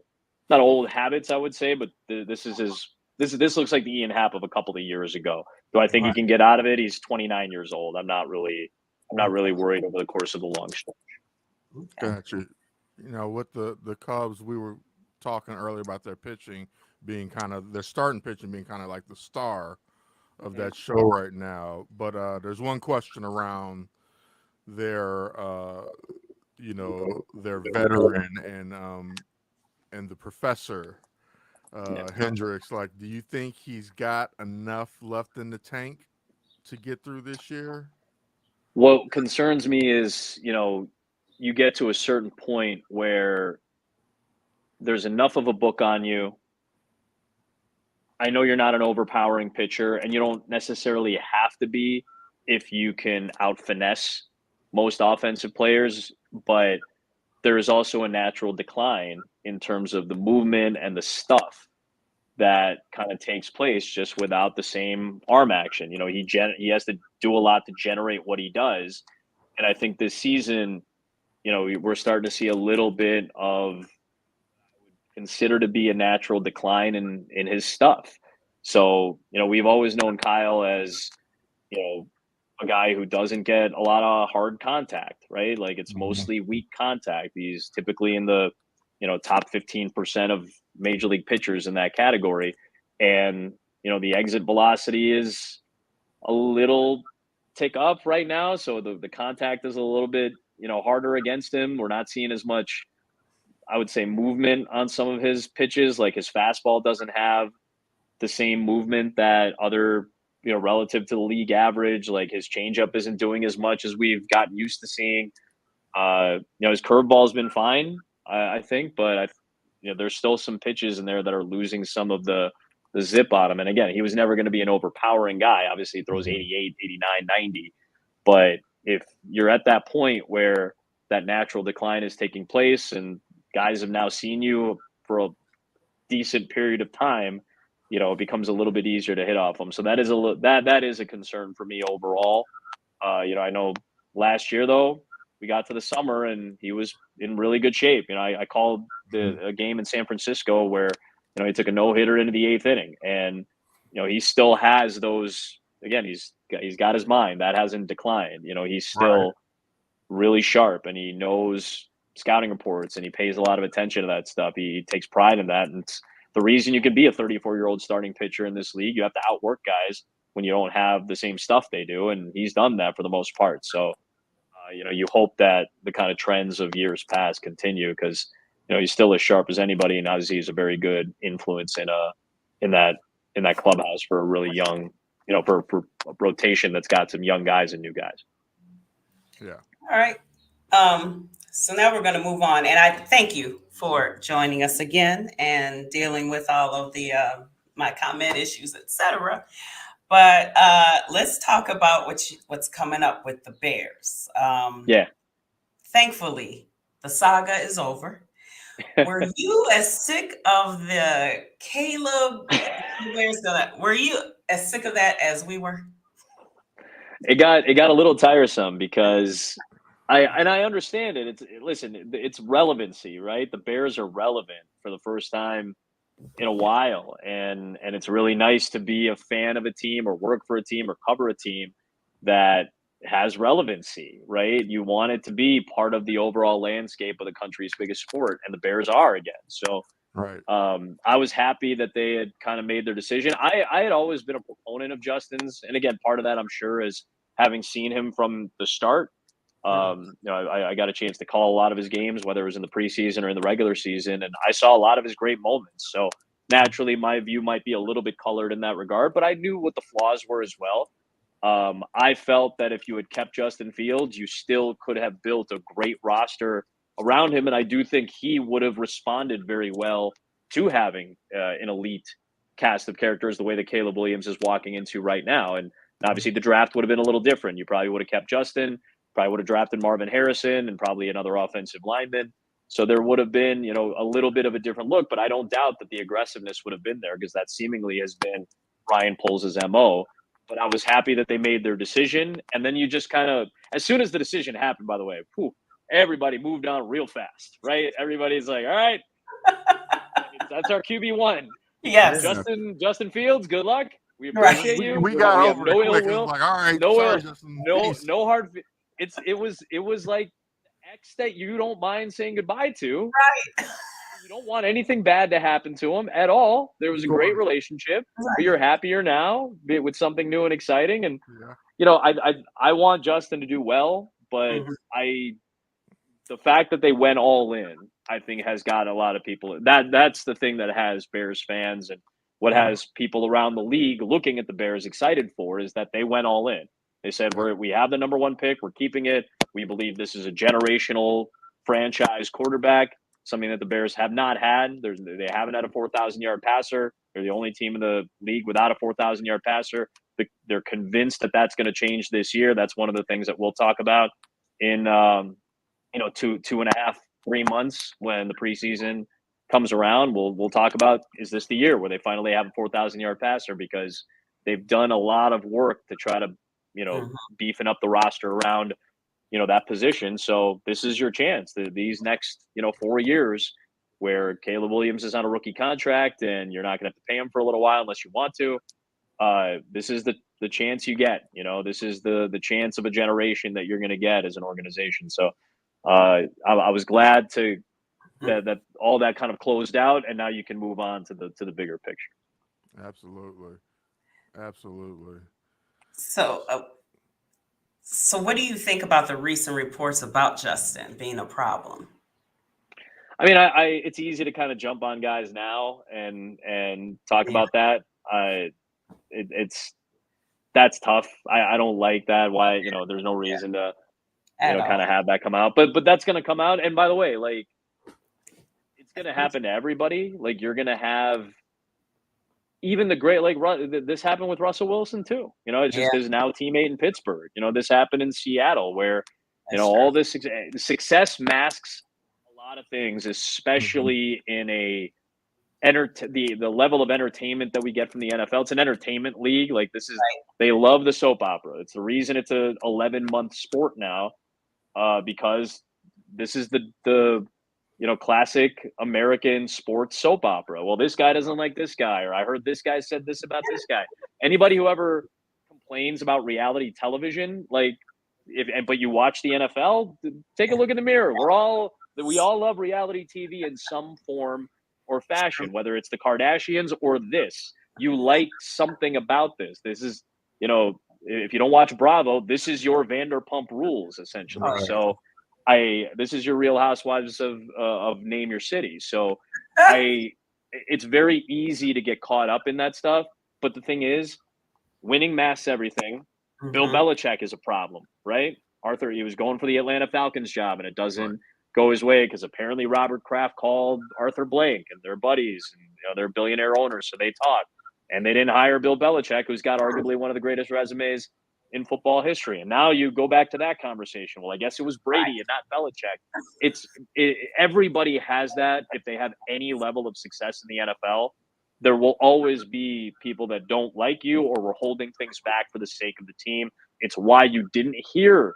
not old habits, I would say, but this looks like the Ian Happ of a couple of years ago. Do I think he can get out of it? He's 29 years old. I'm not really worried over the course of the long stretch. Gotcha. With the Cubs, we were talking earlier about their pitching being their starting pitching being kind of like the star of that show right now. But there's one question around their their veteran and the professor Hendricks. Like, do you think he's got enough left in the tank to get through this year? What concerns me is, you get to a certain point where there's enough of a book on you I know you're not an overpowering pitcher, and you don't necessarily have to be if you can out finesse most offensive players, but there is also a natural decline in terms of the movement and the stuff that kind of takes place just without the same arm action. He has to do a lot to generate what he does, and I think this season, we're starting to see a little bit of consider to be a natural decline in his stuff. So, we've always known Kyle as, a guy who doesn't get a lot of hard contact, right? Like it's mostly weak contact. He's typically in the, top 15% of major league pitchers in that category. And, the exit velocity is a little tick up right now. So the contact is a little bit, harder against him. We're not seeing as much, I would say, movement on some of his pitches. Like his fastball doesn't have the same movement that other, relative to the league average. Like his changeup isn't doing as much as we've gotten used to seeing. His curveball's been fine, I think, but there's still some pitches in there that are losing some of the zip on him. And again, he was never going to be an overpowering guy. Obviously, he throws 88, 89, 90. But if you're at that point where that natural decline is taking place and guys have now seen you for a decent period of time, it becomes a little bit easier to hit off them. So that is that is a concern for me overall. I know last year though, we got to the summer and he was in really good shape. I called a game in San Francisco where he took a no-hitter into the 8th inning, and he still has those. Again, he's got his mind that hasn't declined. He's still really sharp, and he knows scouting reports, and he pays a lot of attention to that stuff. He takes pride in that, and it's the reason you can be a 34-year-old starting pitcher in this league. You have to outwork guys when you don't have the same stuff they do, and he's done that for the most part. So, you hope that the kind of trends of years past continue because he's still as sharp as anybody, and obviously he's a very good influence in that clubhouse for a really young, for a rotation that's got some young guys and new guys. Yeah. All right. So now we're going to move on, and I thank you for joining us again and dealing with all of the my comment issues, etc. But let's talk about what's coming up with the Bears. Yeah. Thankfully, the saga is over. Were you as sick of the Caleb? Were you as sick of that as we were? It got a little tiresome because I understand it. It's relevancy, right? The Bears are relevant for the first time in a while, and it's really nice to be a fan of a team or work for a team or cover a team that has relevancy, right? You want it to be part of the overall landscape of the country's biggest sport, and the Bears are again. So Right. I was happy that they had kind of made their decision. I had always been a proponent of Justin's, and again, part of that I'm sure is having seen him from the start. I got a chance to call a lot of his games, whether it was in the preseason or in the regular season, and I saw a lot of his great moments. So naturally, my view might be a little bit colored in that regard, but I knew what the flaws were as well. I felt that if you had kept Justin Fields, you still could have built a great roster around him, and I do think he would have responded very well to having an elite cast of characters the way that Caleb Williams is walking into right now. And obviously, the draft would have been a little different. You probably would have kept Justin. Probably would have drafted Marvin Harrison and probably another offensive lineman. So there would have been, a little bit of a different look, but I don't doubt that the aggressiveness would have been there because that seemingly has been Ryan Poles' MO. But I was happy that they made their decision. And then you just kind of, as soon as the decision happened, by the way, everybody moved on real fast, right? Everybody's like, all right, that's our QB1. Yes. Justin Fields, good luck. We appreciate you. We got we over have no it ill quick. will. It's like, all right, No sorry, ill, Justin. no hard. It was like the ex that you don't mind saying goodbye to. Right. You don't want anything bad to happen to him at all. There was a great relationship. Right. But you're happier now with something new and exciting. And Yeah. I want Justin to do well, but the fact that they went all in, I think, has got a lot of people. That's the thing that has Bears fans and what has people around the league looking at the Bears excited for is that they went all in. They said, we have the number one pick. We're keeping it. We believe this is a generational franchise quarterback. something that the Bears have not had. They haven't had a 4,000-yard passer. They're the only team in the league without a 4,000-yard passer. They're convinced that that's going to change this year. That's one of the things that we'll talk about in 2.5, 3 months when the preseason comes around. We'll talk about, is this the year where they finally have a 4,000-yard passer, because they've done a lot of work to try to beefing up the roster around that position. So this is your chance. These next 4 years where Caleb Williams is on a rookie contract and you're not going to have to pay him for a little while unless you want to. This is the chance you get. This is the chance of a generation that you're going to get as an organization. So I was glad that all that kind of closed out, and now you can move on to the bigger picture. Absolutely. So what do you think about the recent reports about Justin being a problem? I mean, it's easy to kind of jump on guys now and talk about that. That's tough. I don't like that. Why, there's no reason to kind of have that come out. But that's going to come out. And by the way, like, it's going to happen to everybody. Like, you're going to have even the great, like, this happened with Russell Wilson too. It's just his now teammate in Pittsburgh. This happened in Seattle, where all this success masks a lot of things, especially in the level of entertainment that we get from the NFL. It's an entertainment league. Like, this is they love the soap opera. It's the reason it's a 11-month sport now, because this is the classic American sports soap opera. Well, this guy doesn't like this guy, or I heard this guy said this about this guy. Anybody who ever complains about reality television, like, but you watch the NFL, take a look in the mirror. We all love reality TV in some form or fashion, whether it's the Kardashians or this. You like something about this. This is, if you don't watch Bravo, this is your Vanderpump Rules, essentially. Right. So this is your Real Housewives of Name Your City. So it's very easy to get caught up in that stuff. But the thing is, winning masks everything. Bill Belichick is a problem, right? Arthur, he was going for the Atlanta Falcons job, and it doesn't go his way because apparently Robert Kraft called Arthur Blank, and they're buddies, and they're billionaire owners, so they talk. And they didn't hire Bill Belichick, who's got arguably one of the greatest resumes in football history. And now you go back to that conversation. Well, I guess it was Brady and not Belichick. Everybody has that. If they have any level of success in the NFL, there will always be people that don't like you or were holding things back for the sake of the team. It's why you didn't hear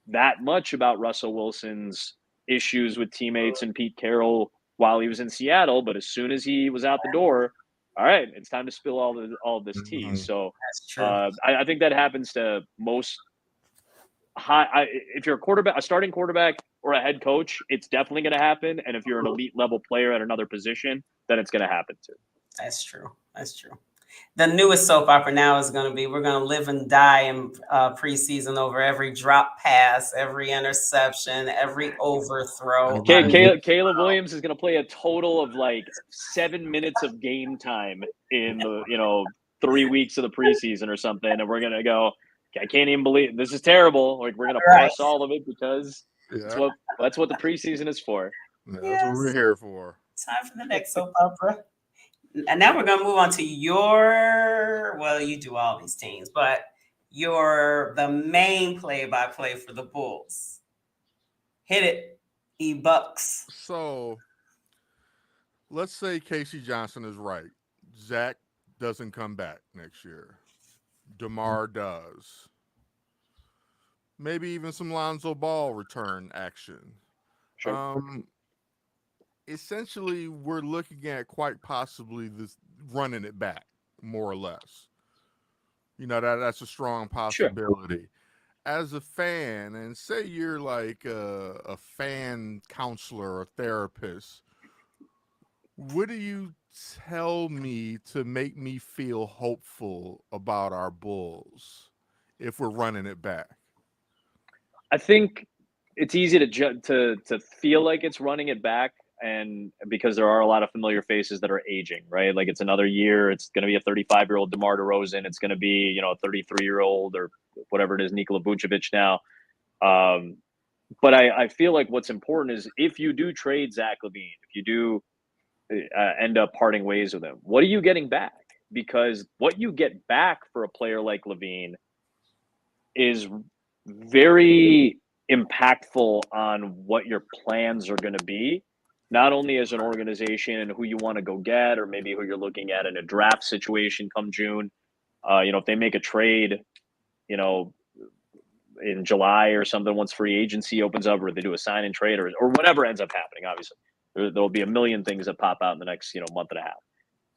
that much about Russell Wilson's issues with teammates and Pete Carroll while he was in Seattle. But as soon as he was out the door, all right, it's time to spill all this tea. So I think that happens to most if you're a starting quarterback or a head coach, it's definitely going to happen. And if you're an elite level player at another position, then it's going to happen too. That's true. The newest soap opera now is going to be, we're going to live and die in preseason over every drop pass, every interception, every overthrow. Caleb Williams is going to play a total of like 7 minutes of game time in the 3 weeks of the preseason or something, and we're going to go, I can't even believe this is terrible. Like, we're going to parse all of it because that's what the preseason is for. That's what we're here for. Time for the next soap opera. And now we're going to move on to you do all these teams, but you're the main play-by-play for the Bulls. Hit it, E-Bucks. So let's say Casey Johnson is right. Zach doesn't come back next year. DeMar does. Maybe even some Lonzo Ball return action. Sure. Essentially, we're looking at quite possibly this running it back, more or less. That's a strong possibility. Sure. As a fan, and say you're like a fan counselor or therapist, what do you tell me to make me feel hopeful about our Bulls if we're running it back? I think it's easy to feel like it's running it back. And because there are a lot of familiar faces that are aging, right? Like, it's another year. It's going to be a 35-year-old DeMar DeRozan. It's going to be, a 33-year-old or whatever it is, Nikola Vucevic now. But I feel like what's important is if you do trade Zach LaVine, if you do end up parting ways with him, what are you getting back? Because what you get back for a player like LaVine is very impactful on what your plans are going to be, not only as an organization and who you want to go get, or maybe who you're looking at in a draft situation come June. If they make a trade, you know, in July or something, once free agency opens up, or they do a sign and trade, or whatever ends up happening. Obviously, there'll be a million things that pop out in the next month and a half.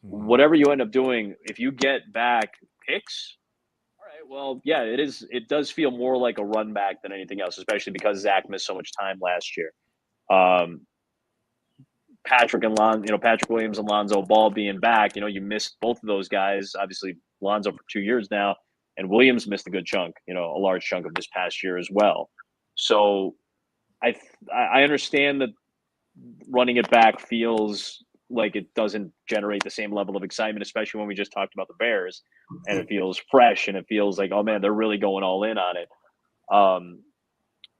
Mhm. Whatever you end up doing, if you get back picks, all right, well, yeah, it is. It does feel more like a run back than anything else, especially because Zach missed so much time last year. Um, Patrick Williams and Lonzo Ball being back, you missed both of those guys. Obviously, Lonzo for 2 years now, and Williams missed a good chunk, a large chunk of this past year as well. So I understand that running it back feels like it doesn't generate the same level of excitement, especially when we just talked about the Bears, and it feels fresh and it feels like, oh man, they're really going all in on it.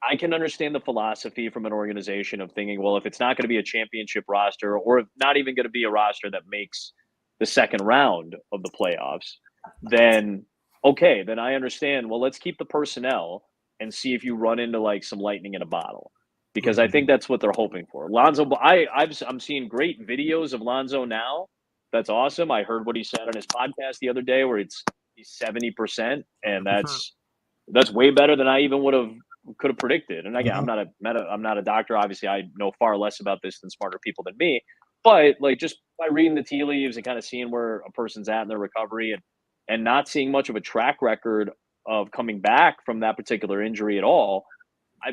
I can understand the philosophy from an organization of thinking, well, if it's not going to be a championship roster, or if not even going to be a roster that makes the second round of the playoffs, then okay, then I understand. Well, let's keep the personnel and see if you run into like some lightning in a bottle, because I think that's what they're hoping for. Lonzo, I'm seeing great videos of Lonzo now. That's awesome. I heard what he said on his podcast the other day, where he's 70%, and 100%. that's way better than I even could have predicted. And again, I'm not a doctor. Obviously, I know far less about this than smarter people than me. But like just by reading the tea leaves and kind of seeing where a person's at in their recovery, and not seeing much of a track record of coming back from that particular injury at all,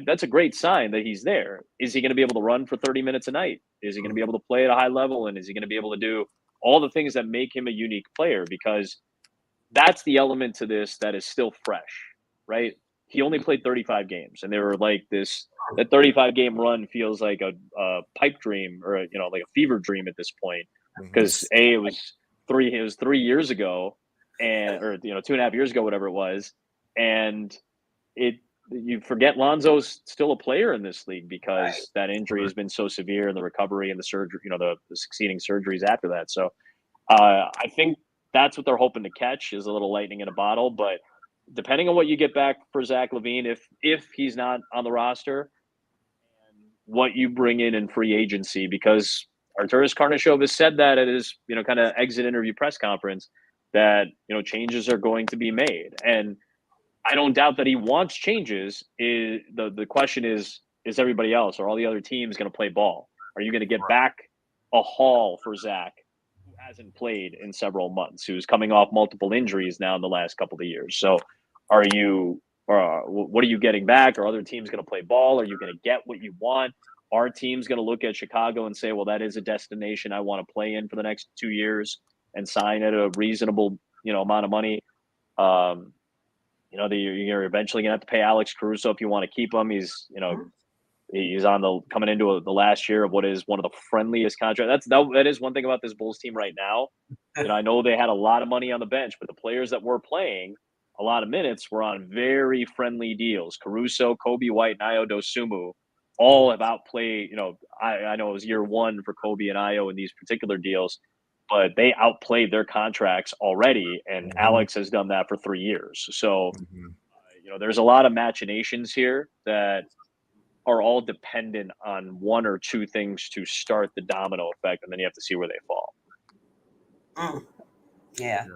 that's a great sign that he's there. Is he going to be able to run for 30 minutes a night? Is he going to be able to play at a high level? And is he going to be able to do all the things that make him a unique player? Because that's the element to this that is still fresh, right? He only played 35 games, and they were like that 35 game run feels like a pipe dream, or like a fever dream at this point, because it was 3 years ago, or 2.5 years ago, whatever it was, and you forget Lonzo's still a player in this league because that injury has been so severe, and the recovery and the surgery, the succeeding surgeries after that. So I think that's what they're hoping to catch, is a little lightning in a bottle. But depending on what you get back for Zach LaVine, if he's not on the roster, and what you bring in free agency, because Arturas Karnisovas has said that at his kind of exit interview press conference, that changes are going to be made, and I don't doubt that he wants changes. The question is everybody else, or all the other teams, going to play ball? Are you going to get back a haul for Zach, who hasn't played in several months, who's coming off multiple injuries now in the last couple of years? So what are you getting back? Are other teams going to play ball? Are you going to get what you want? Are teams going to look at Chicago and say, well, that is a destination I want to play in for the next 2 years, and sign at a reasonable amount of money? You're eventually going to have to pay Alex Caruso if you want to keep him. He's coming into the last year of what is one of the friendliest contracts. That is one thing about this Bulls team right now. I know they had a lot of money on the bench, but the players that were playing a lot of minutes were on very friendly deals. Caruso, Kobe White, and Ayo Dosunmu all have outplayed. I know it was year one for Kobe and Ayo in these particular deals, but they outplayed their contracts already, and Alex has done that for 3 years. So, there's a lot of machinations here that are all dependent on one or two things to start the domino effect, and then you have to see where they fall. Yeah.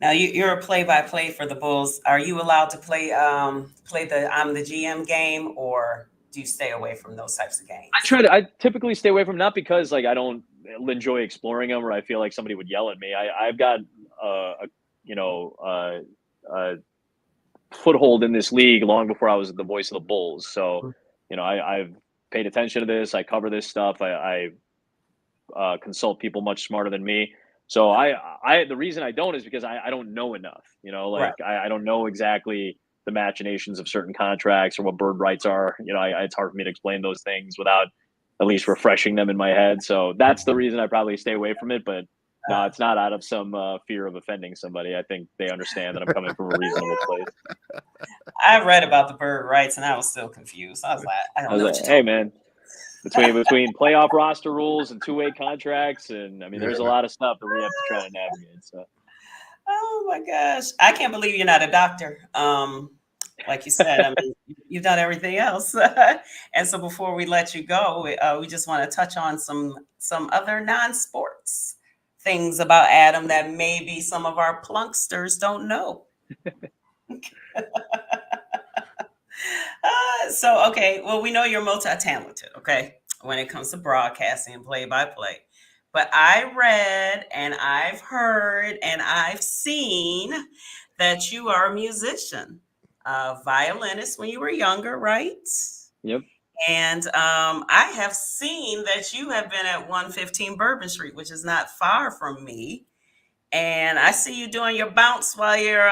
Now you're a play-by-play for the Bulls. Are you allowed to play the I'm the GM game, or do you stay away from those types of games? I typically stay away from, not because like I don't enjoy exploring them, or I feel like somebody would yell at me. I've got a foothold in this league long before I was the voice of the Bulls. So I've paid attention to this. I cover this stuff. I consult people much smarter than me. So the reason I don't is because I don't know enough. I don't know exactly the machinations of certain contracts or what bird rights are. It's hard for me to explain those things without at least refreshing them in my head. So that's the reason I probably stay away from it. But no, it's not out of some fear of offending somebody. I think they understand that I'm coming from a reasonable place. I read about the bird rights and I was still confused. I was like, I I don't was know like, what you're hey talking man, between playoff roster rules and two-way contracts, and I mean, there's a Yeah. lot of stuff that we have to try to navigate. So Oh my gosh. I can't believe you're not a doctor. Like you said, I mean, you've done everything else. And so before we let you go, we just want to touch on some other non-sports things about Adam that maybe some of our plunksters don't know. Okay, well, we know you're multi-talented, okay, when it comes to broadcasting and play-by-play. But I read and I've heard and I've seen that you are a musician, a violinist when you were younger, right? yep. And I have seen that you have been at 115 Bourbon Street, which is not far from me. And I see you doing your bounce while you're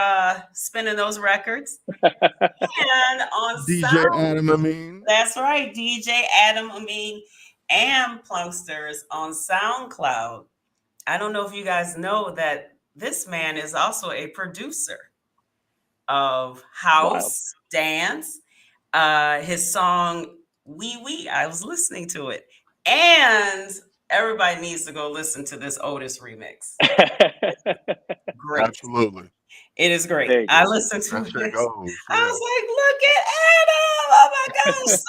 spinning those records. And on DJ sound, Adam Amin. that's right, DJ Adam Amin and Plunksters on SoundCloud. I don't know if you guys know that this man is also a producer of Wild. house, dance. His song Wee Wee, I was listening to it. And everybody needs to go listen to this Otis remix. Great. Absolutely. It is great. Thank I you. listened to That it. shit goes. I Yeah. was like, look at Adam. Oh my gosh.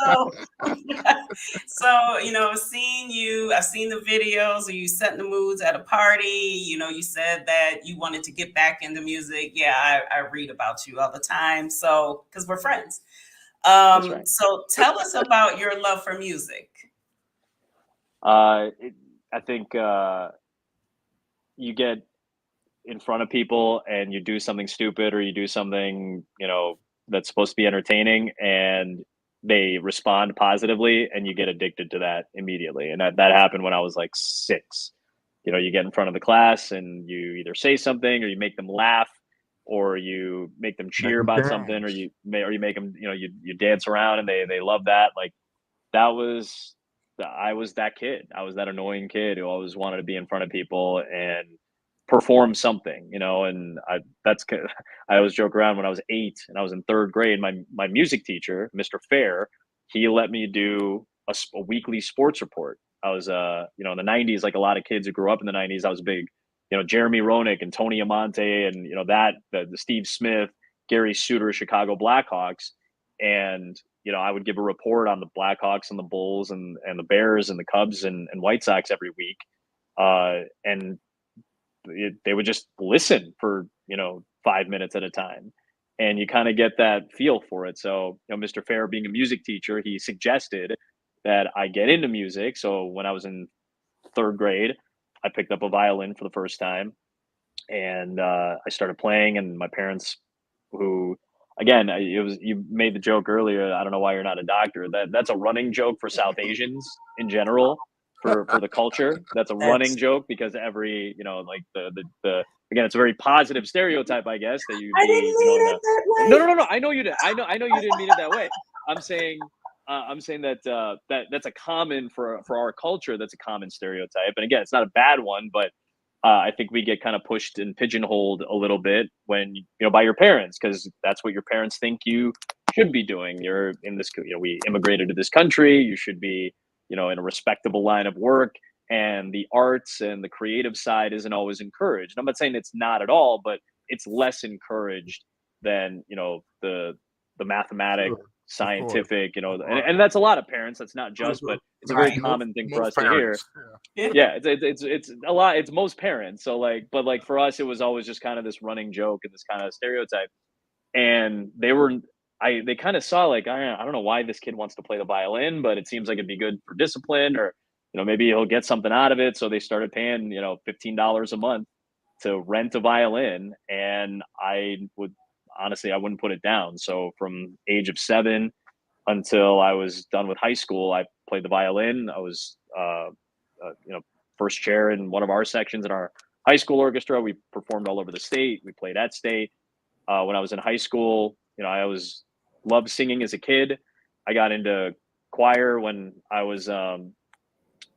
So, I've seen the videos of you setting the moods at a party. You said that you wanted to get back into music. Yeah, I read about you all the time. So, because we're friends. That's right. So tell us about your love for music. I think you get in front of people and you do something stupid or you do something, that's supposed to be entertaining, and they respond positively and you get addicted to that immediately. And that happened when I was like 6. You get in front of the class and you either say something or you make them laugh or you make them Make cheer 'em about something, or dance. you make them, you dance around and they love that. Like that was I was that kid. I was that annoying kid who always wanted to be in front of people and perform something, and I always joke around when I was 8 and I was in 3rd grade, my music teacher, Mr. Fair, he let me do a weekly sports report. I was in the 90s, like a lot of kids who grew up in the 90s, I was big, Jeremy Roenick and Tony Amonte and the Steve Smith, Gary Suter, Chicago Blackhawks. And I would give a report on the Blackhawks and the Bulls and the Bears and the Cubs and White Sox every week. And they would just listen for 5 minutes at a time, and you kind of get that feel for it. So Mr. Fair, being a music teacher, he suggested that I get into music. So when I was in 3rd grade, I picked up a violin for the first time, and I started playing. And my parents, who again, you made the joke earlier, I don't know why you're not a doctor. That's a running joke for South Asians in general, for the culture. That's a running That's joke because every, like the again, it's a very positive stereotype, I guess, that you'd I be, didn't mean in it a that way. no, I know you did. I know you didn't mean it that way. I'm saying that that's a common for our culture. That's a common stereotype, and again, it's not a bad one, but I think we get kind of pushed and pigeonholed a little bit when by your parents, because that's what your parents think you should be doing. You're in this, we immigrated to this country. You should be, in a respectable line of work, and the arts and the creative side isn't always encouraged. I'm not saying it's not at all, but it's less encouraged than the mathematic, Sure. Of course. scientific, Of and, course. and that's a lot of parents. That's not just, but it's a very Right. common thing for Most us to hear. parents. Yeah. Yeah, it's a lot. It's most parents. So like, but like for us, it was always just kind of this running joke and this kind of stereotype. And they kind of saw like, I don't know why this kid wants to play the violin, but it seems like it'd be good for discipline, or maybe he'll get something out of it. So they started paying $15 a month to rent a violin, and I wouldn't put it down. So from age of 7 until I was done with high school, I played the violin. I was first chair in one of our sections in our high school orchestra. We performed all over the state. We played at state. When I was in high school, I always loved singing as a kid. I got into choir when I was in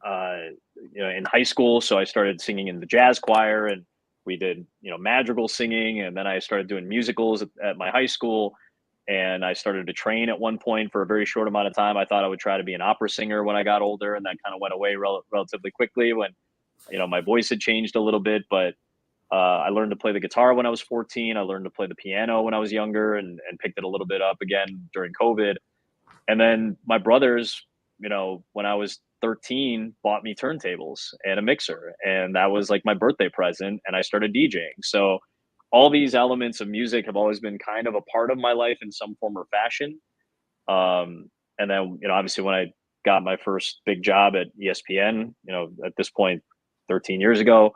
high school. So I started singing in the jazz choir, and we did madrigal singing, and then I started doing musicals at my high school. and I started to train at one point for a very short amount of time. I thought I would try to be an opera singer when I got older, and that kind of went away relatively quickly when my voice had changed a little bit. But I learned to play the guitar when I was 14. I learned to play the piano when I was younger, and picked it a little bit up again during COVID. And then my brothers, when I was 13, bought me turntables and a mixer. And that was like my birthday present. And I started DJing. So all these elements of music have always been kind of a part of my life in some form or fashion. And then, obviously when I got my first big job at ESPN, at this point, 13 years ago,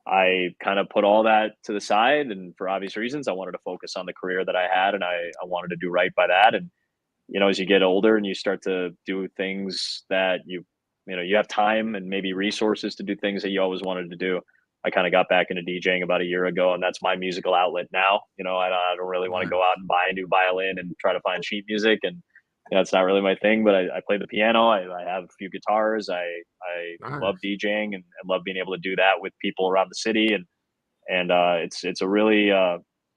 I kind of put all that to the side. And for obvious reasons, I wanted to focus on the career that I had, and I wanted to do right by that. And as you get older and you start to do things that you have time and maybe resources to do things that you always wanted to do. I kind of got back into DJing about a year ago, and that's my musical outlet now. I don't really want to go out and buy a new violin and try to find cheap music, and it's not really my thing. But I play the piano. I have a few guitars. I love Nice. DJing and love being able to do that with people around the city, and it's a really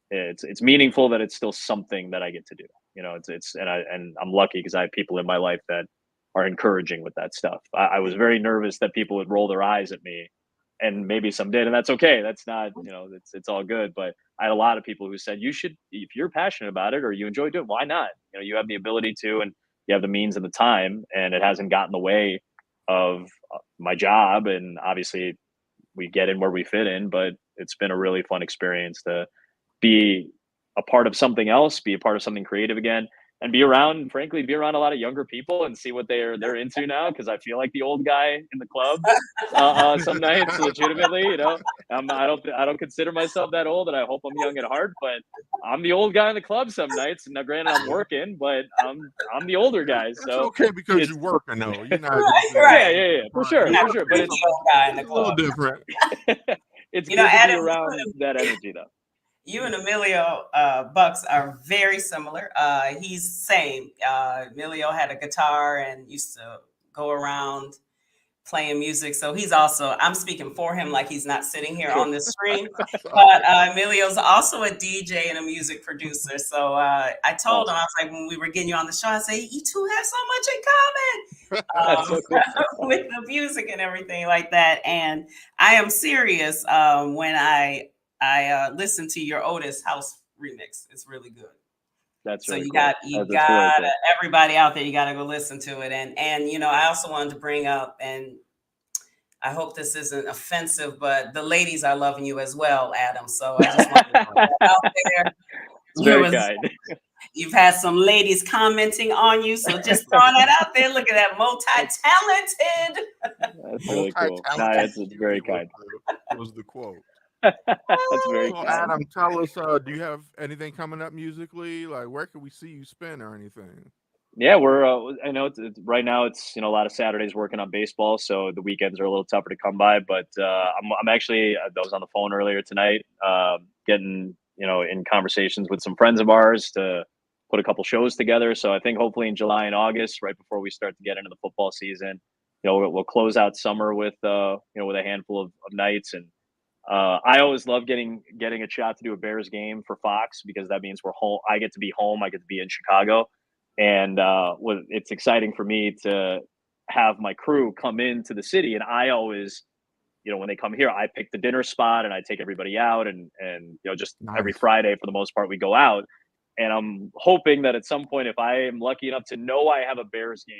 it's meaningful that it's still something that I get to do. And I'm lucky because I have people in my life that are encouraging with that stuff. I was very nervous that people would roll their eyes at me, and maybe some did, and that's okay. That's not, it's all good. But I had a lot of people who said, you should, if you're passionate about it or you enjoy doing it, why not? You have the ability to, and you have the means and the time, and it hasn't gotten in the way of my job. And obviously we get in where we fit in, but it's been a really fun experience to be a part of something else, be a part of something creative again, and frankly, be around a lot of younger people and see what they're into now. Because I feel like the old guy in the club some nights, legitimately. I don't consider myself that old, and I hope I'm young at heart. But I'm the old guy in the club some nights. Now, granted, I'm working, but I'm the older guy. That's So okay because it's you're working though. You're not Right, just right. yeah, for sure, Not for a sure. But creepy old guy in the it's a little club. different. it's good to be Adam, around that energy, though. you and Emilio Bucks are very similar. He's same. Emilio had a guitar and used to go around playing music. So he's also, I'm speaking for him like he's not sitting here Sure. on the screen. So, But Emilio's also a DJ and a music producer. So I told him, I Awesome. was like, when we were getting you on the show, I say, you two have so much in That's common so cool. with the music and everything like that. And I am serious when I listen to your Otis House remix. It's really good. That's So really you cool. got you That's really got cool. everybody out there. You got to go listen to it. And I also wanted to bring up, and I hope this isn't offensive, but the ladies are loving you as well, Adam. So I just want to put that out there. It's very Was, kind. you've had some ladies commenting on you, so just throwing that out there. Look at that, multi-talented. That's really cool. No, multi-talented it's very was kind. was the quote. That's very So kind. Adam, tell us, do you have anything coming up musically? Like where can we see you spin or anything? Yeah, we're. I know right now it's a lot of Saturdays working on baseball, so the weekends are a little tougher to come by. But I'm actually I was on the phone earlier tonight, getting in conversations with some friends of ours to put a couple shows together. So I think hopefully in July and August, right before we start to get into the football season, we'll close out summer with with a handful of nights. And I always love getting a shot to do a Bears game for Fox because that means we're home. I get to be home. I get to be in Chicago, and it's exciting for me to have my crew come into the city. And I always, when they come here, I pick the dinner spot and I take everybody out, and just every Nice. Friday for the most part we go out. And I'm hoping that at some point, if I am lucky enough to know I have a Bears game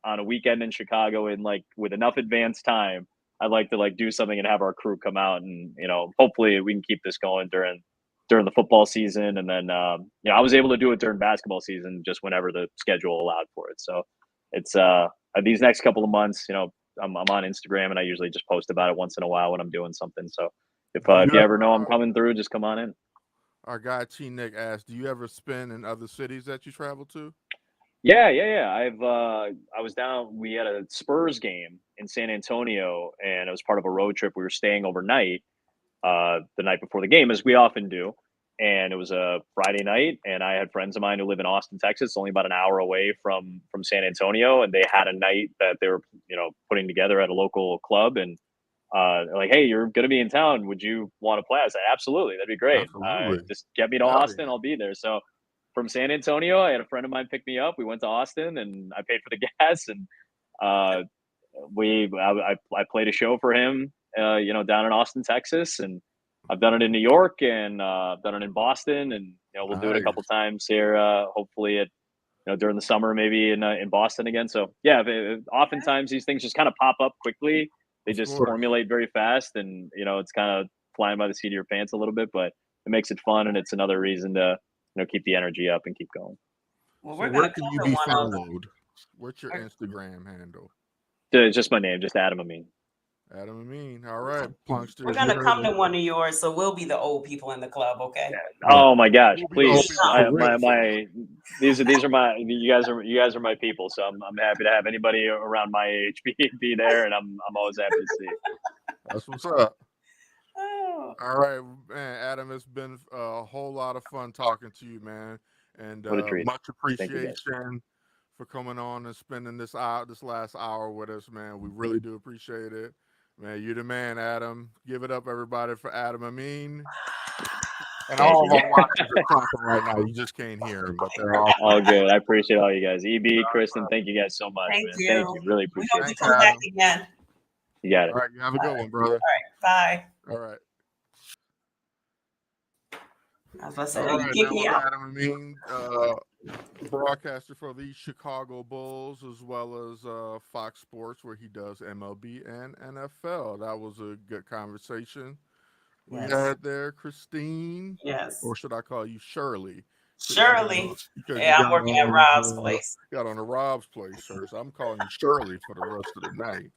on a weekend in Chicago in with enough advance time, I'd like to do something and have our crew come out, and hopefully we can keep this going during the football season. And then I was able to do it during basketball season just whenever the schedule allowed for it. So it's these next couple of months, I'm on Instagram and I usually just post about it once in a while when I'm doing something. So Do if you you ever ever know I'm coming through, just come on in. our guy T Nick asked, do you ever spin in other cities that you travel to? Yeah. I was down. We had a Spurs game in San Antonio, and it was part of a road trip. We were staying overnight the night before the game, as we often do. And it was a Friday night, and I had friends of mine who live in Austin, Texas, only about an hour away from San Antonio, and they had a night that they were putting together at a local club. And they're like, hey, you're going to be in town. Would you want to play? I said, absolutely, that'd be great. Absolutely. Just get me to Hell Austin, yeah. I'll be there. So from San Antonio. I had a friend of mine pick me up. We went to Austin, and I paid for the gas, and I played a show for him, down in Austin, Texas, and I've done it in New York, and I've done it in Boston, and we'll do it a Nice. couple times here, hopefully at during the summer, maybe in Boston again. So yeah, oftentimes these things just kind of pop up quickly. They Of just course. formulate very fast, and it's kind of flying by the seat of your pants a little bit, but it makes it fun, and it's another reason to keep the energy up and keep going. Well, So we're where gonna can you cover be one of followed? What's your Instagram handle? Just my name, just Adam Amin. Adam Amin. All right, Plunksters. We're gonna come to one of yours, so we'll be the old people in the club, okay? Oh my gosh, We'll be the old please! people for real, for real. These are my you guys are my people. So I'm happy to have anybody around my age be there, and I'm always happy to see. That's what's up. Oh. All right, man, Adam. It's been a whole lot of fun talking to you, man, and What a treat. much Thank you, guys. appreciation for coming on and spending this last hour with us, man. We really do appreciate it, man. You the man, Adam. Give it up, everybody, for Adam Amin. And Thank all you. of our watchers are clapping right now. You just can't hear them, but they're all good. I appreciate all you guys. EB, Kristen, thank you guys so much, Thank man. you. Thank you. Really We appreciate hope you it. come back again. You got it. All right, you have a good one, brother. All right, bye. All right. I was about to say, All you right, kick that me was out. Adam Amin, broadcaster for the Chicago Bulls, as well as Fox Sports, where he does MLB and NFL. That was a good conversation we Yes. had there, Christine. Yes. Or should I call you Shirley? Shirley. Because Yeah, I'm working at Rob's place. Got on a Rob's place shirt, so I'm calling you Shirley for the rest of the night.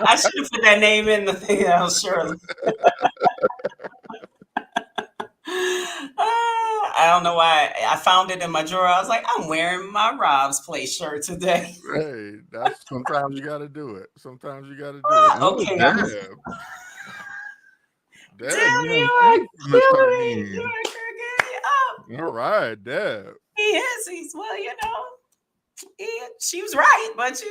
I should have put that name in the thing. That was Shirley. I don't know why. I found it in my drawer. I was like, I'm wearing my Rob's place shirt today. Hey, that's sometimes you got to do it. Sometimes you got to do it. Okay, Deb. Damn, you you have are faith in Mr. killing me. Amin. You are cracking me up. All right, Deb. He is. He's, well, she was right, but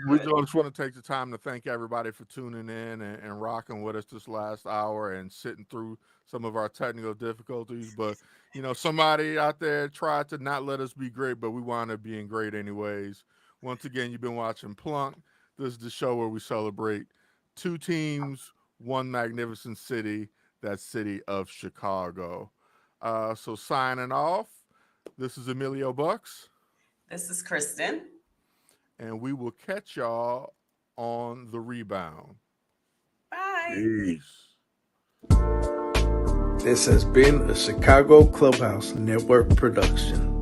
we just want to take the time to thank everybody for tuning in and rocking with us this last hour and sitting through some of our technical difficulties. But, somebody out there tried to not let us be great, but we wound up being great anyways. Once again, you've been watching Plunked. This is the show where we celebrate two teams, one magnificent city, that city of Chicago. So signing off, this is Emilio Bucks. This is Kristen. And we will catch y'all on the rebound. Bye. Peace. This has been a Chicago Clubhouse Network production.